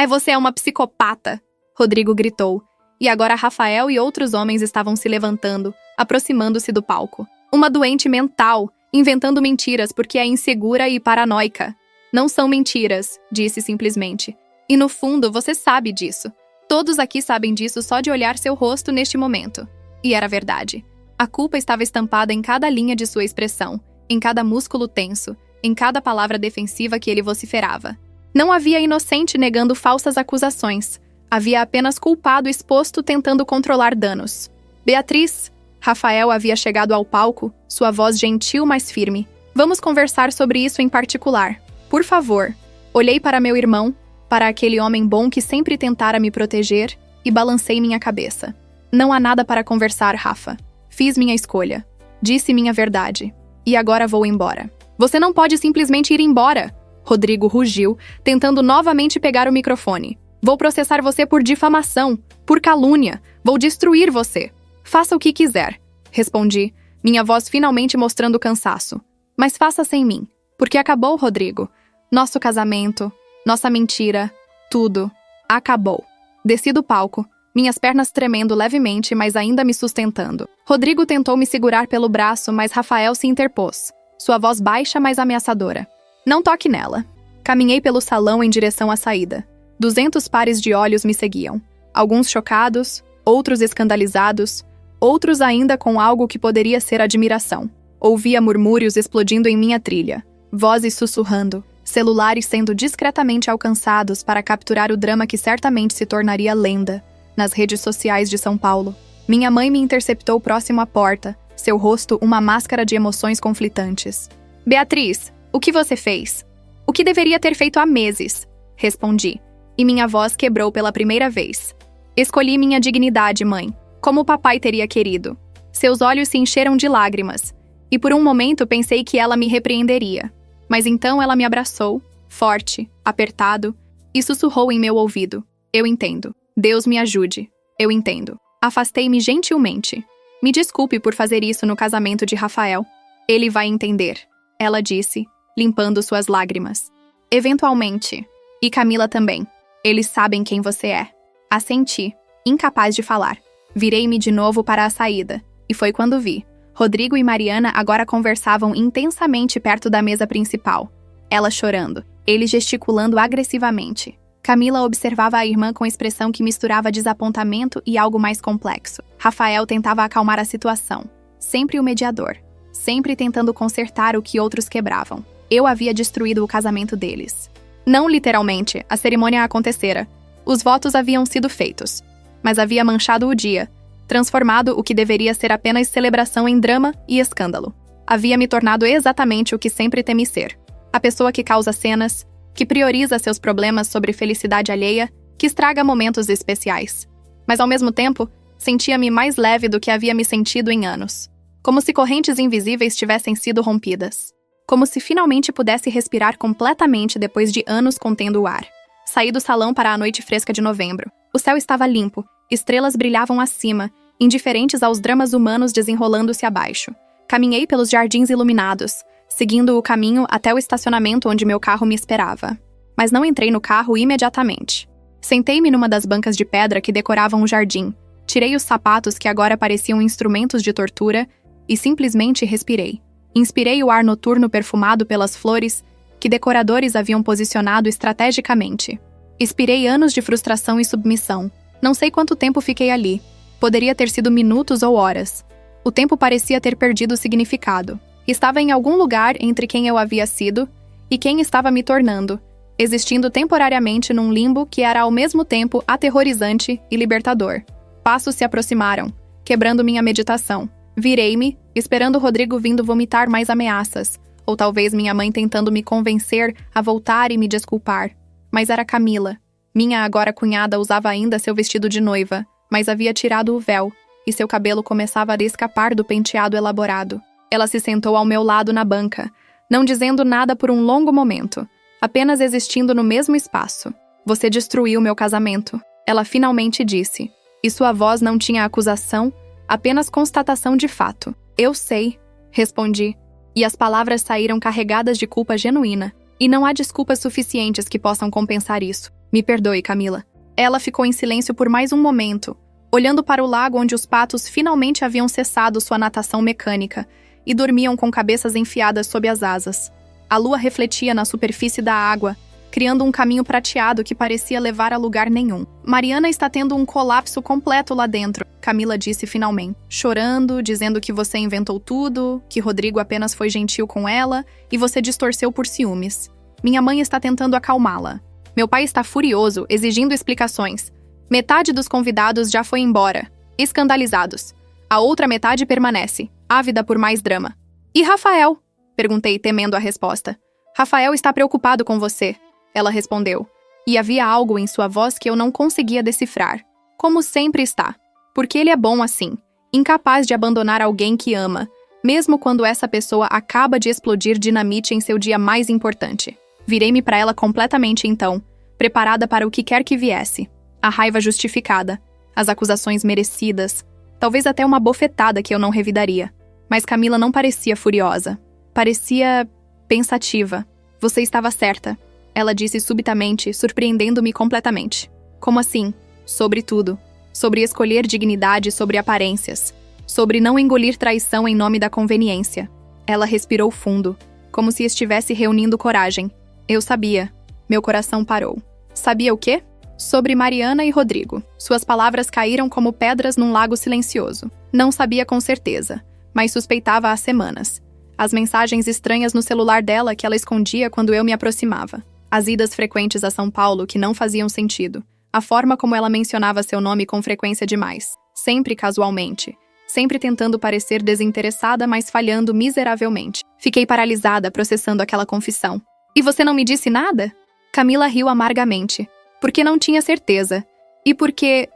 Speaker 1: Você é uma psicopata, Rodrigo gritou. E agora Rafael e outros homens estavam se levantando, aproximando-se do palco. Uma doente mental, inventando mentiras porque é insegura e paranoica. Não são mentiras, disse simplesmente. E no fundo, você sabe disso. Todos aqui sabem disso só de olhar seu rosto neste momento. E era verdade. A culpa estava estampada em cada linha de sua expressão, em cada músculo tenso, em cada palavra defensiva que ele vociferava. Não havia inocente negando falsas acusações. Havia apenas culpado exposto tentando controlar danos. Beatriz, Rafael havia chegado ao palco, sua voz gentil, mas firme. Vamos conversar sobre isso em particular. Por favor. Olhei para meu irmão, para aquele homem bom que sempre tentara me proteger, e balancei minha cabeça. Não há nada para conversar, Rafa. Fiz minha escolha. Disse minha verdade. E agora vou embora. Você não pode simplesmente ir embora! Rodrigo rugiu, tentando novamente pegar o microfone. Vou processar você por difamação, por calúnia. Vou destruir você. Faça o que quiser. Respondi, minha voz finalmente mostrando cansaço. Mas faça sem mim. Porque acabou, Rodrigo. Nosso casamento, nossa mentira, tudo. Acabou. Desci do palco, minhas pernas tremendo levemente, mas ainda me sustentando. Rodrigo tentou me segurar pelo braço, mas Rafael se interpôs. Sua voz baixa, mas ameaçadora. Não toque nela. Caminhei pelo salão em direção à saída. 200 pares de olhos me seguiam. Alguns chocados, outros escandalizados, outros ainda com algo que poderia ser admiração. Ouvia murmúrios explodindo em minha trilha, vozes sussurrando, celulares sendo discretamente alcançados para capturar o drama que certamente se tornaria lenda nas redes sociais de São Paulo. Minha mãe me interceptou próximo à porta, seu rosto uma máscara de emoções conflitantes. Beatriz, o que você fez? O que deveria ter feito há meses? Respondi. E minha voz quebrou pela primeira vez. Escolhi minha dignidade, mãe, como o papai teria querido. Seus olhos se encheram de lágrimas, e por um momento pensei que ela me repreenderia. Mas então ela me abraçou, forte, apertado, e sussurrou em meu ouvido. Eu entendo. Deus me ajude. Eu entendo. Afastei-me gentilmente. Me desculpe por fazer isso no casamento de Rafael. Ele vai entender, ela disse, limpando suas lágrimas. Eventualmente. E Camila também. Eles sabem quem você é. Assenti, incapaz de falar. Virei-me de novo para a saída. E foi quando vi. Rodrigo e Mariana agora conversavam intensamente perto da mesa principal. Ela chorando, ele gesticulando agressivamente. Camila observava a irmã com expressão que misturava desapontamento e algo mais complexo. Rafael tentava acalmar a situação. Sempre o mediador. Sempre tentando consertar o que outros quebravam. Eu havia destruído o casamento deles. Não literalmente, a cerimônia acontecera. Os votos haviam sido feitos. Mas havia manchado o dia, transformado o que deveria ser apenas celebração em drama e escândalo. Havia me tornado exatamente o que sempre temi ser. A pessoa que causa cenas, que prioriza seus problemas sobre felicidade alheia, que estraga momentos especiais. Mas ao mesmo tempo, sentia-me mais leve do que havia me sentido em anos. Como se correntes invisíveis tivessem sido rompidas. Como se finalmente pudesse respirar completamente depois de anos contendo o ar. Saí do salão para a noite fresca de novembro. O céu estava limpo, estrelas brilhavam acima, indiferentes aos dramas humanos desenrolando-se abaixo. Caminhei pelos jardins iluminados, seguindo o caminho até o estacionamento onde meu carro me esperava. Mas não entrei no carro imediatamente. Sentei-me numa das bancas de pedra que decoravam o jardim, tirei os sapatos que agora pareciam instrumentos de tortura e simplesmente respirei. Inspirei o ar noturno perfumado pelas flores que decoradores haviam posicionado estrategicamente. Expirei anos de frustração e submissão. Não sei quanto tempo fiquei ali. Poderia ter sido minutos ou horas. O tempo parecia ter perdido o significado. Estava em algum lugar entre quem eu havia sido e quem estava me tornando, existindo temporariamente num limbo que era ao mesmo tempo aterrorizante e libertador. Passos se aproximaram, quebrando minha meditação. Virei-me, esperando Rodrigo vindo vomitar mais ameaças, ou talvez minha mãe tentando me convencer a voltar e me desculpar. Mas era Camila. Minha agora cunhada usava ainda seu vestido de noiva, mas havia tirado o véu, e seu cabelo começava a escapar do penteado elaborado. Ela se sentou ao meu lado na banca, não dizendo nada por um longo momento, apenas existindo no mesmo espaço. Você destruiu meu casamento, ela finalmente disse. E sua voz não tinha acusação, apenas constatação de fato. Eu sei, respondi, e as palavras saíram carregadas de culpa genuína. E não há desculpas suficientes que possam compensar isso. Me perdoe, Camila. Ela ficou em silêncio por mais um momento, olhando para o lago onde os patos finalmente haviam cessado sua natação mecânica e dormiam com cabeças enfiadas sob as asas. A lua refletia na superfície da água, criando um caminho prateado que parecia levar a lugar nenhum. Mariana está tendo um colapso completo lá dentro, Camila disse finalmente, chorando, dizendo que você inventou tudo, que Rodrigo apenas foi gentil com ela e você distorceu por ciúmes. Minha mãe está tentando acalmá-la. Meu pai está furioso, exigindo explicações. Metade dos convidados já foi embora, escandalizados. A outra metade permanece, ávida por mais drama. E Rafael? Perguntei, temendo a resposta. Rafael está preocupado com você, ela respondeu. E havia algo em sua voz que eu não conseguia decifrar. Como sempre está. Porque ele é bom assim, incapaz de abandonar alguém que ama, mesmo quando essa pessoa acaba de explodir dinamite em seu dia mais importante. Virei-me para ela completamente então, preparada para o que quer que viesse. A raiva justificada, as acusações merecidas, talvez até uma bofetada que eu não revidaria. Mas Camila não parecia furiosa. Parecia pensativa. Você estava certa, ela disse subitamente, surpreendendo-me completamente. Como assim? Sobre tudo. Sobre escolher dignidade sobre aparências. Sobre não engolir traição em nome da conveniência. Ela respirou fundo, como se estivesse reunindo coragem. Eu sabia. Meu coração parou. Sabia o quê? Sobre Mariana e Rodrigo. Suas palavras caíram como pedras num lago silencioso. Não sabia com certeza, mas suspeitava há semanas. As mensagens estranhas no celular dela que ela escondia quando eu me aproximava. As idas frequentes a São Paulo que não faziam sentido. A forma como ela mencionava seu nome com frequência demais. Sempre casualmente. Sempre tentando parecer desinteressada, mas falhando miseravelmente. Fiquei paralisada processando aquela confissão. E você não me disse nada? Camila riu amargamente. Porque não tinha certeza. E porque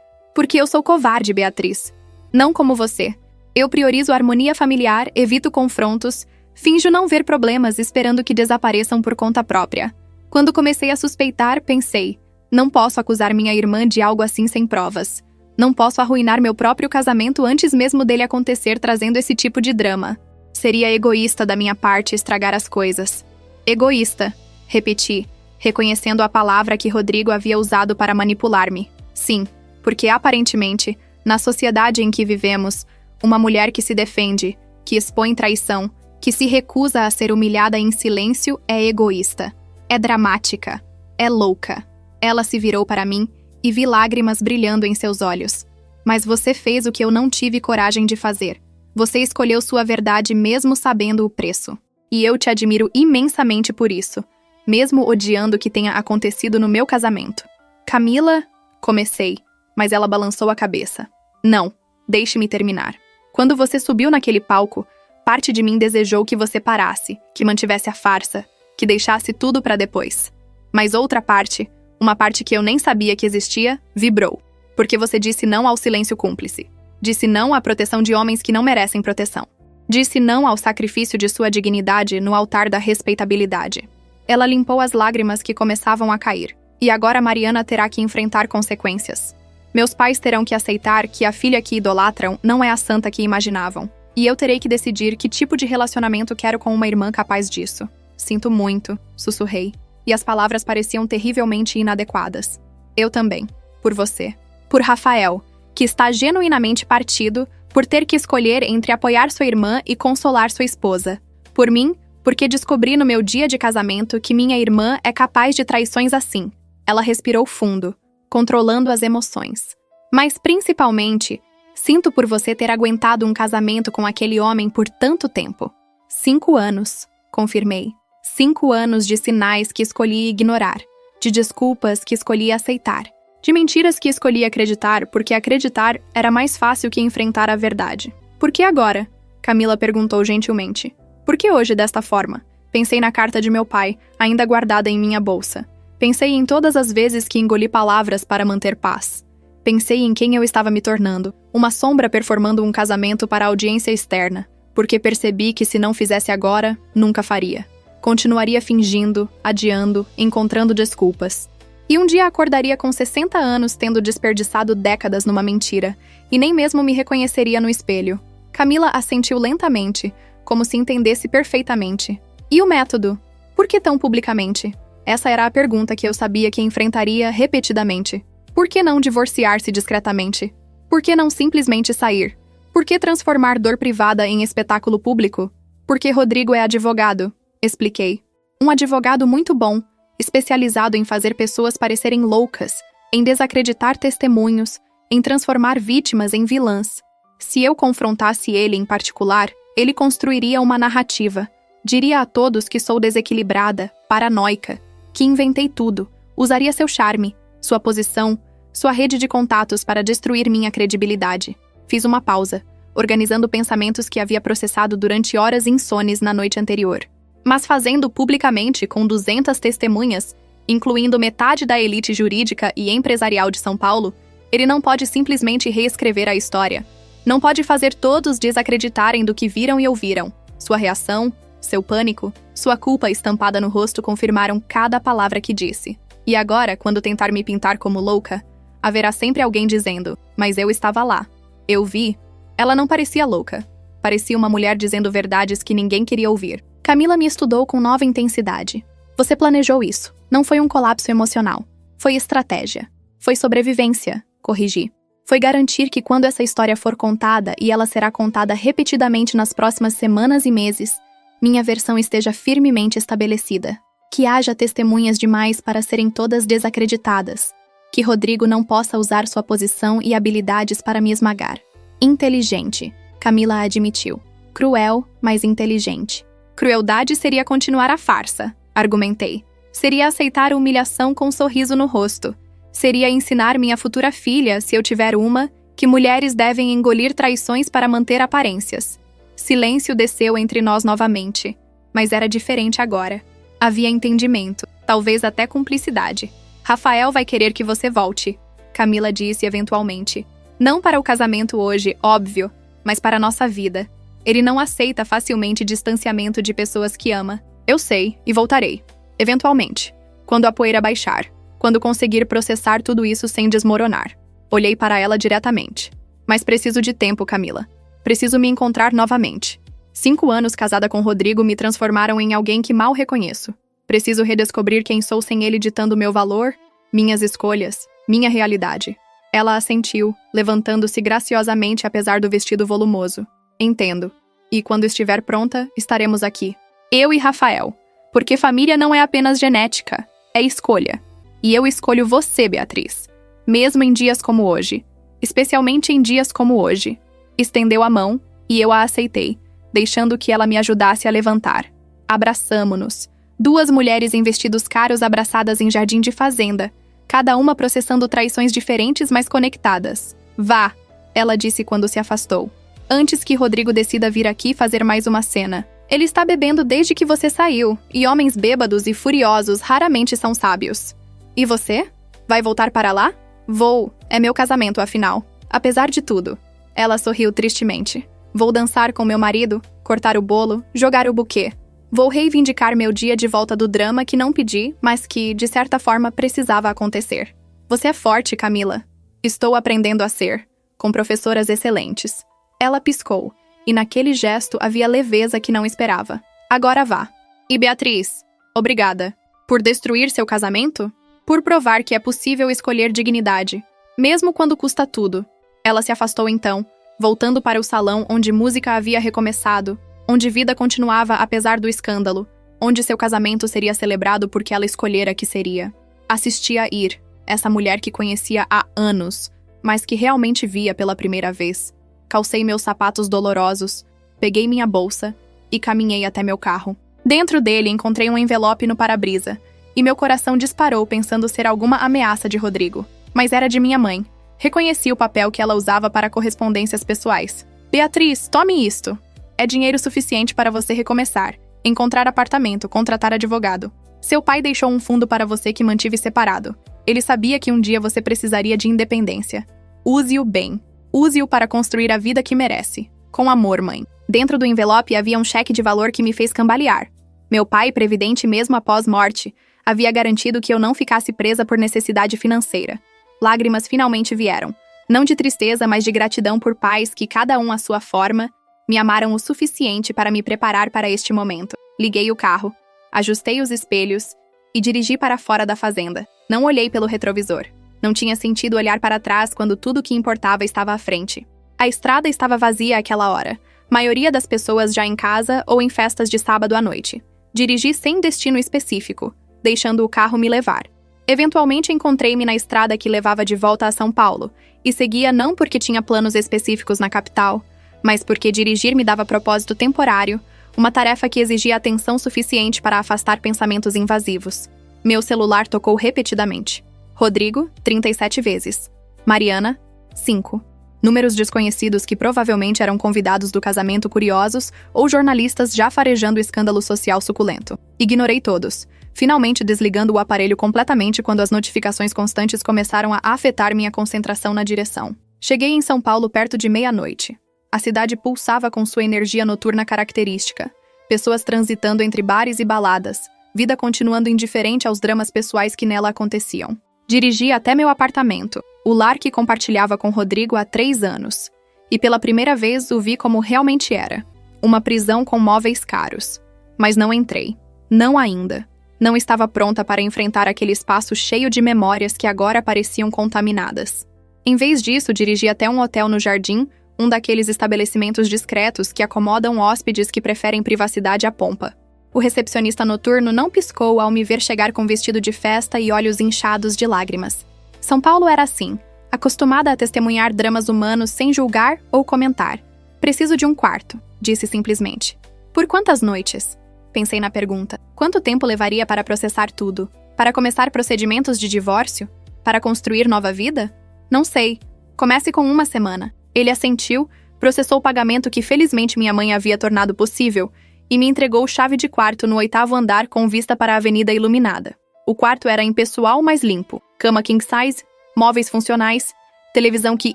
Speaker 1: eu sou covarde, Beatriz. Não como você. Eu priorizo a harmonia familiar, evito confrontos, finjo não ver problemas esperando que desapareçam por conta própria. Quando comecei a suspeitar, pensei, não posso acusar minha irmã de algo assim sem provas. Não posso arruinar meu próprio casamento antes mesmo dele acontecer, trazendo esse tipo de drama. Seria egoísta da minha parte estragar as coisas. Egoísta, repeti, reconhecendo a palavra que Rodrigo havia usado para manipular-me. Sim, porque aparentemente, na sociedade em que vivemos, uma mulher que se defende, que expõe traição, que se recusa a ser humilhada em silêncio é egoísta. É dramática. É louca. Ela se virou para mim e vi lágrimas brilhando em seus olhos. Mas você fez o que eu não tive coragem de fazer. Você escolheu sua verdade mesmo sabendo o preço. E eu te admiro imensamente por isso, mesmo odiando o que tenha acontecido no meu casamento. Camila, comecei, mas ela balançou a cabeça. Não, deixe-me terminar. Quando você subiu naquele palco, parte de mim desejou que você parasse, que mantivesse a farsa, que deixasse tudo para depois. Mas outra parte, uma parte que eu nem sabia que existia, vibrou. Porque você disse não ao silêncio cúmplice. Disse não à proteção de homens que não merecem proteção. Disse não ao sacrifício de sua dignidade no altar da respeitabilidade. Ela limpou as lágrimas que começavam a cair. E agora Mariana terá que enfrentar consequências. Meus pais terão que aceitar que a filha que idolatram não é a santa que imaginavam. E eu terei que decidir que tipo de relacionamento quero com uma irmã capaz disso. Sinto muito, sussurrei. E as palavras pareciam terrivelmente inadequadas. Eu também. Por você. Por Rafael, que está genuinamente partido por ter que escolher entre apoiar sua irmã e consolar sua esposa. Por mim, porque descobri no meu dia de casamento que minha irmã é capaz de traições assim. Ela respirou fundo, controlando as emoções. Mas principalmente, sinto por você ter aguentado um casamento com aquele homem por tanto tempo. 5 anos, confirmei. 5 anos de sinais que escolhi ignorar, de desculpas que escolhi aceitar, de mentiras que escolhi acreditar porque acreditar era mais fácil que enfrentar a verdade. Por que agora? Camila perguntou gentilmente. Por que hoje desta forma? Pensei na carta de meu pai, ainda guardada em minha bolsa. Pensei em todas as vezes que engoli palavras para manter paz. Pensei em quem eu estava me tornando, uma sombra performando um casamento para a audiência externa, porque percebi que se não fizesse agora, nunca faria. Continuaria fingindo, adiando, encontrando desculpas. E um dia acordaria com 60 anos tendo desperdiçado décadas numa mentira, e nem mesmo me reconheceria no espelho. Camila assentiu lentamente, como se entendesse perfeitamente. E o método? Por que tão publicamente? Essa era a pergunta que eu sabia que enfrentaria repetidamente. Por que não divorciar-se discretamente? Por que não simplesmente sair? Por que transformar dor privada em espetáculo público? Porque Rodrigo é advogado, expliquei. Um advogado muito bom, especializado em fazer pessoas parecerem loucas, em desacreditar testemunhos, em transformar vítimas em vilãs. Se eu confrontasse ele em particular, ele construiria uma narrativa. Diria a todos que sou desequilibrada, paranoica, que inventei tudo, usaria seu charme, sua posição, sua rede de contatos para destruir minha credibilidade. Fiz uma pausa, organizando pensamentos que havia processado durante horas insones na noite anterior. Mas fazendo publicamente com 200 testemunhas, incluindo metade da elite jurídica e empresarial de São Paulo, ele não pode simplesmente reescrever a história. Não pode fazer todos desacreditarem do que viram e ouviram. Sua reação, seu pânico, sua culpa estampada no rosto confirmaram cada palavra que disse. E agora, quando tentar me pintar como louca, haverá sempre alguém dizendo, mas eu estava lá. Eu vi. Ela não parecia louca. Parecia uma mulher dizendo verdades que ninguém queria ouvir. Camila me estudou com nova intensidade. Você planejou isso. Não foi um colapso emocional. Foi estratégia. Foi sobrevivência, corrigi. Foi garantir que quando essa história for contada, e ela será contada repetidamente nas próximas semanas e meses, minha versão esteja firmemente estabelecida. Que haja testemunhas demais para serem todas desacreditadas. Que Rodrigo não possa usar sua posição e habilidades para me esmagar. Inteligente, Camila admitiu. Cruel, mas inteligente. Crueldade seria continuar a farsa, argumentei. Seria aceitar a humilhação com um sorriso no rosto. Seria ensinar minha futura filha, se eu tiver uma, que mulheres devem engolir traições para manter aparências. Silêncio desceu entre nós novamente, mas era diferente agora. Havia entendimento, talvez até cumplicidade. Rafael vai querer que você volte, Camila disse eventualmente. Não para o casamento hoje, óbvio, mas para a nossa vida. Ele não aceita facilmente distanciamento de pessoas que ama. Eu sei, e voltarei. Eventualmente. Quando a poeira baixar. Quando conseguir processar tudo isso sem desmoronar. Olhei para ela diretamente. Mas preciso de tempo, Camila. Preciso me encontrar novamente. 5 anos casada com Rodrigo me transformaram em alguém que mal reconheço. Preciso redescobrir quem sou sem ele ditando meu valor, minhas escolhas, minha realidade. Ela assentiu, levantando-se graciosamente apesar do vestido volumoso. Entendo. E quando estiver pronta, estaremos aqui. Eu e Rafael. Porque família não é apenas genética, é escolha. E eu escolho você, Beatriz. Mesmo em dias como hoje. Especialmente em dias como hoje. Estendeu a mão, e eu a aceitei, deixando que ela me ajudasse a levantar. Abraçamo-nos. 2 mulheres em vestidos caros abraçadas em jardim de fazenda, cada uma processando traições diferentes, mas conectadas. Vá, ela disse quando se afastou. Antes que Rodrigo decida vir aqui fazer mais uma cena. Ele está bebendo desde que você saiu, e homens bêbados e furiosos raramente são sábios. E você? Vai voltar para lá? Vou. É meu casamento, afinal. Apesar de tudo. Ela sorriu tristemente. Vou dançar com meu marido, cortar o bolo, jogar o buquê. Vou reivindicar meu dia de volta do drama que não pedi, mas que, de certa forma, precisava acontecer. Você é forte, Camila. Estou aprendendo a ser, com professoras excelentes. Ela piscou, e naquele gesto havia leveza que não esperava. Agora vá. E Beatriz, obrigada. Por destruir seu casamento? Por provar que é possível escolher dignidade, mesmo quando custa tudo. Ela se afastou então, voltando para o salão onde música havia recomeçado, onde vida continuava apesar do escândalo, onde seu casamento seria celebrado porque ela escolhera que seria. Assistia a ir, essa mulher que conhecia há anos, mas que realmente via pela primeira vez. Calcei meus sapatos dolorosos, peguei minha bolsa e caminhei até meu carro. Dentro dele encontrei um envelope no para-brisa, e meu coração disparou pensando ser alguma ameaça de Rodrigo. Mas era de minha mãe. Reconheci o papel que ela usava para correspondências pessoais. Beatriz, tome isto. É dinheiro suficiente para você recomeçar, encontrar apartamento, contratar advogado. Seu pai deixou um fundo para você que mantive separado. Ele sabia que um dia você precisaria de independência. Use-o bem. Use-o para construir a vida que merece. Com amor, mãe. Dentro do envelope havia um cheque de valor que me fez cambalear. Meu pai, previdente mesmo após morte, havia garantido que eu não ficasse presa por necessidade financeira. Lágrimas finalmente vieram. Não de tristeza, mas de gratidão por pais que, cada um à sua forma, me amaram o suficiente para me preparar para este momento. Liguei o carro, ajustei os espelhos e dirigi para fora da fazenda. Não olhei pelo retrovisor. Não tinha sentido olhar para trás quando tudo o que importava estava à frente. A estrada estava vazia àquela hora, maioria das pessoas já em casa ou em festas de sábado à noite. Dirigi sem destino específico, deixando o carro me levar. Eventualmente encontrei-me na estrada que levava de volta a São Paulo, e seguia não porque tinha planos específicos na capital, mas porque dirigir me dava propósito temporário, uma tarefa que exigia atenção suficiente para afastar pensamentos invasivos. Meu celular tocou repetidamente. Rodrigo, 37 vezes. Mariana, 5. Números desconhecidos que provavelmente eram convidados do casamento curiosos ou jornalistas já farejando o escândalo social suculento. Ignorei todos, finalmente desligando o aparelho completamente quando as notificações constantes começaram a afetar minha concentração na direção. Cheguei em São Paulo perto de meia-noite. A cidade pulsava com sua energia noturna característica. Pessoas transitando entre bares e baladas, vida continuando indiferente aos dramas pessoais que nela aconteciam. Dirigi até meu apartamento, o lar que compartilhava com Rodrigo há 3 anos. E pela primeira vez o vi como realmente era. Uma prisão com móveis caros. Mas não entrei. Não ainda. Não estava pronta para enfrentar aquele espaço cheio de memórias que agora pareciam contaminadas. Em vez disso, dirigi até um hotel no Jardim, um daqueles estabelecimentos discretos que acomodam hóspedes que preferem privacidade à pompa. O recepcionista noturno não piscou ao me ver chegar com vestido de festa e olhos inchados de lágrimas. São Paulo era assim, acostumada a testemunhar dramas humanos sem julgar ou comentar. Preciso de um quarto, disse simplesmente. Por quantas noites? Pensei na pergunta. Quanto tempo levaria para processar tudo? Para começar procedimentos de divórcio? Para construir nova vida? Não sei. Comece com 1 semana. Ele assentiu, processou o pagamento que felizmente minha mãe havia tornado possível e me entregou chave de quarto no 8º andar com vista para a avenida iluminada. O quarto era impessoal, mas limpo. Cama king size, móveis funcionais, televisão que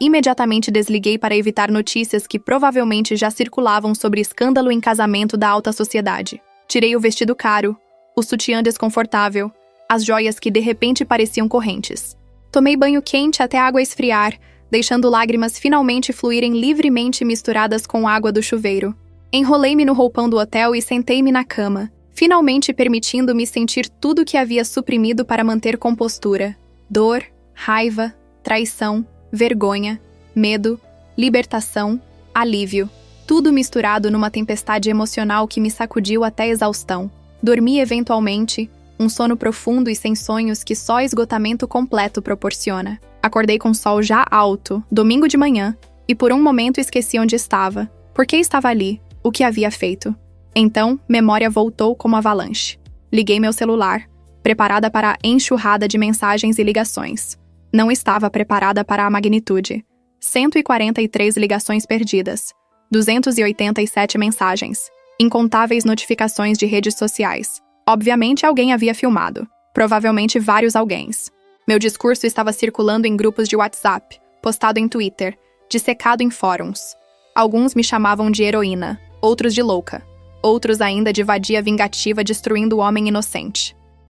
Speaker 1: imediatamente desliguei para evitar notícias que provavelmente já circulavam sobre escândalo em casamento da alta sociedade. Tirei o vestido caro, o sutiã desconfortável, as joias que de repente pareciam correntes. Tomei banho quente até a água esfriar, deixando lágrimas finalmente fluírem livremente misturadas com água do chuveiro. Enrolei-me no roupão do hotel e sentei-me na cama, finalmente permitindo-me sentir tudo que havia suprimido para manter compostura. Dor, raiva, traição, vergonha, medo, libertação, alívio. Tudo misturado numa tempestade emocional que me sacudiu até exaustão. Dormi eventualmente, um sono profundo e sem sonhos que só esgotamento completo proporciona. Acordei com o sol já alto, domingo de manhã, e por um momento esqueci onde estava, por que estava ali, o que havia feito. Então, memória voltou como avalanche. Liguei meu celular, preparada para a enxurrada de mensagens e ligações. Não estava preparada para a magnitude. 143 ligações perdidas, 287 mensagens, incontáveis notificações de redes sociais. Obviamente alguém havia filmado, provavelmente vários alguéns. Meu discurso estava circulando em grupos de WhatsApp, postado em Twitter, dissecado em fóruns. Alguns me chamavam de heroína, outros de louca, outros ainda de vadia vingativa destruindo o homem inocente.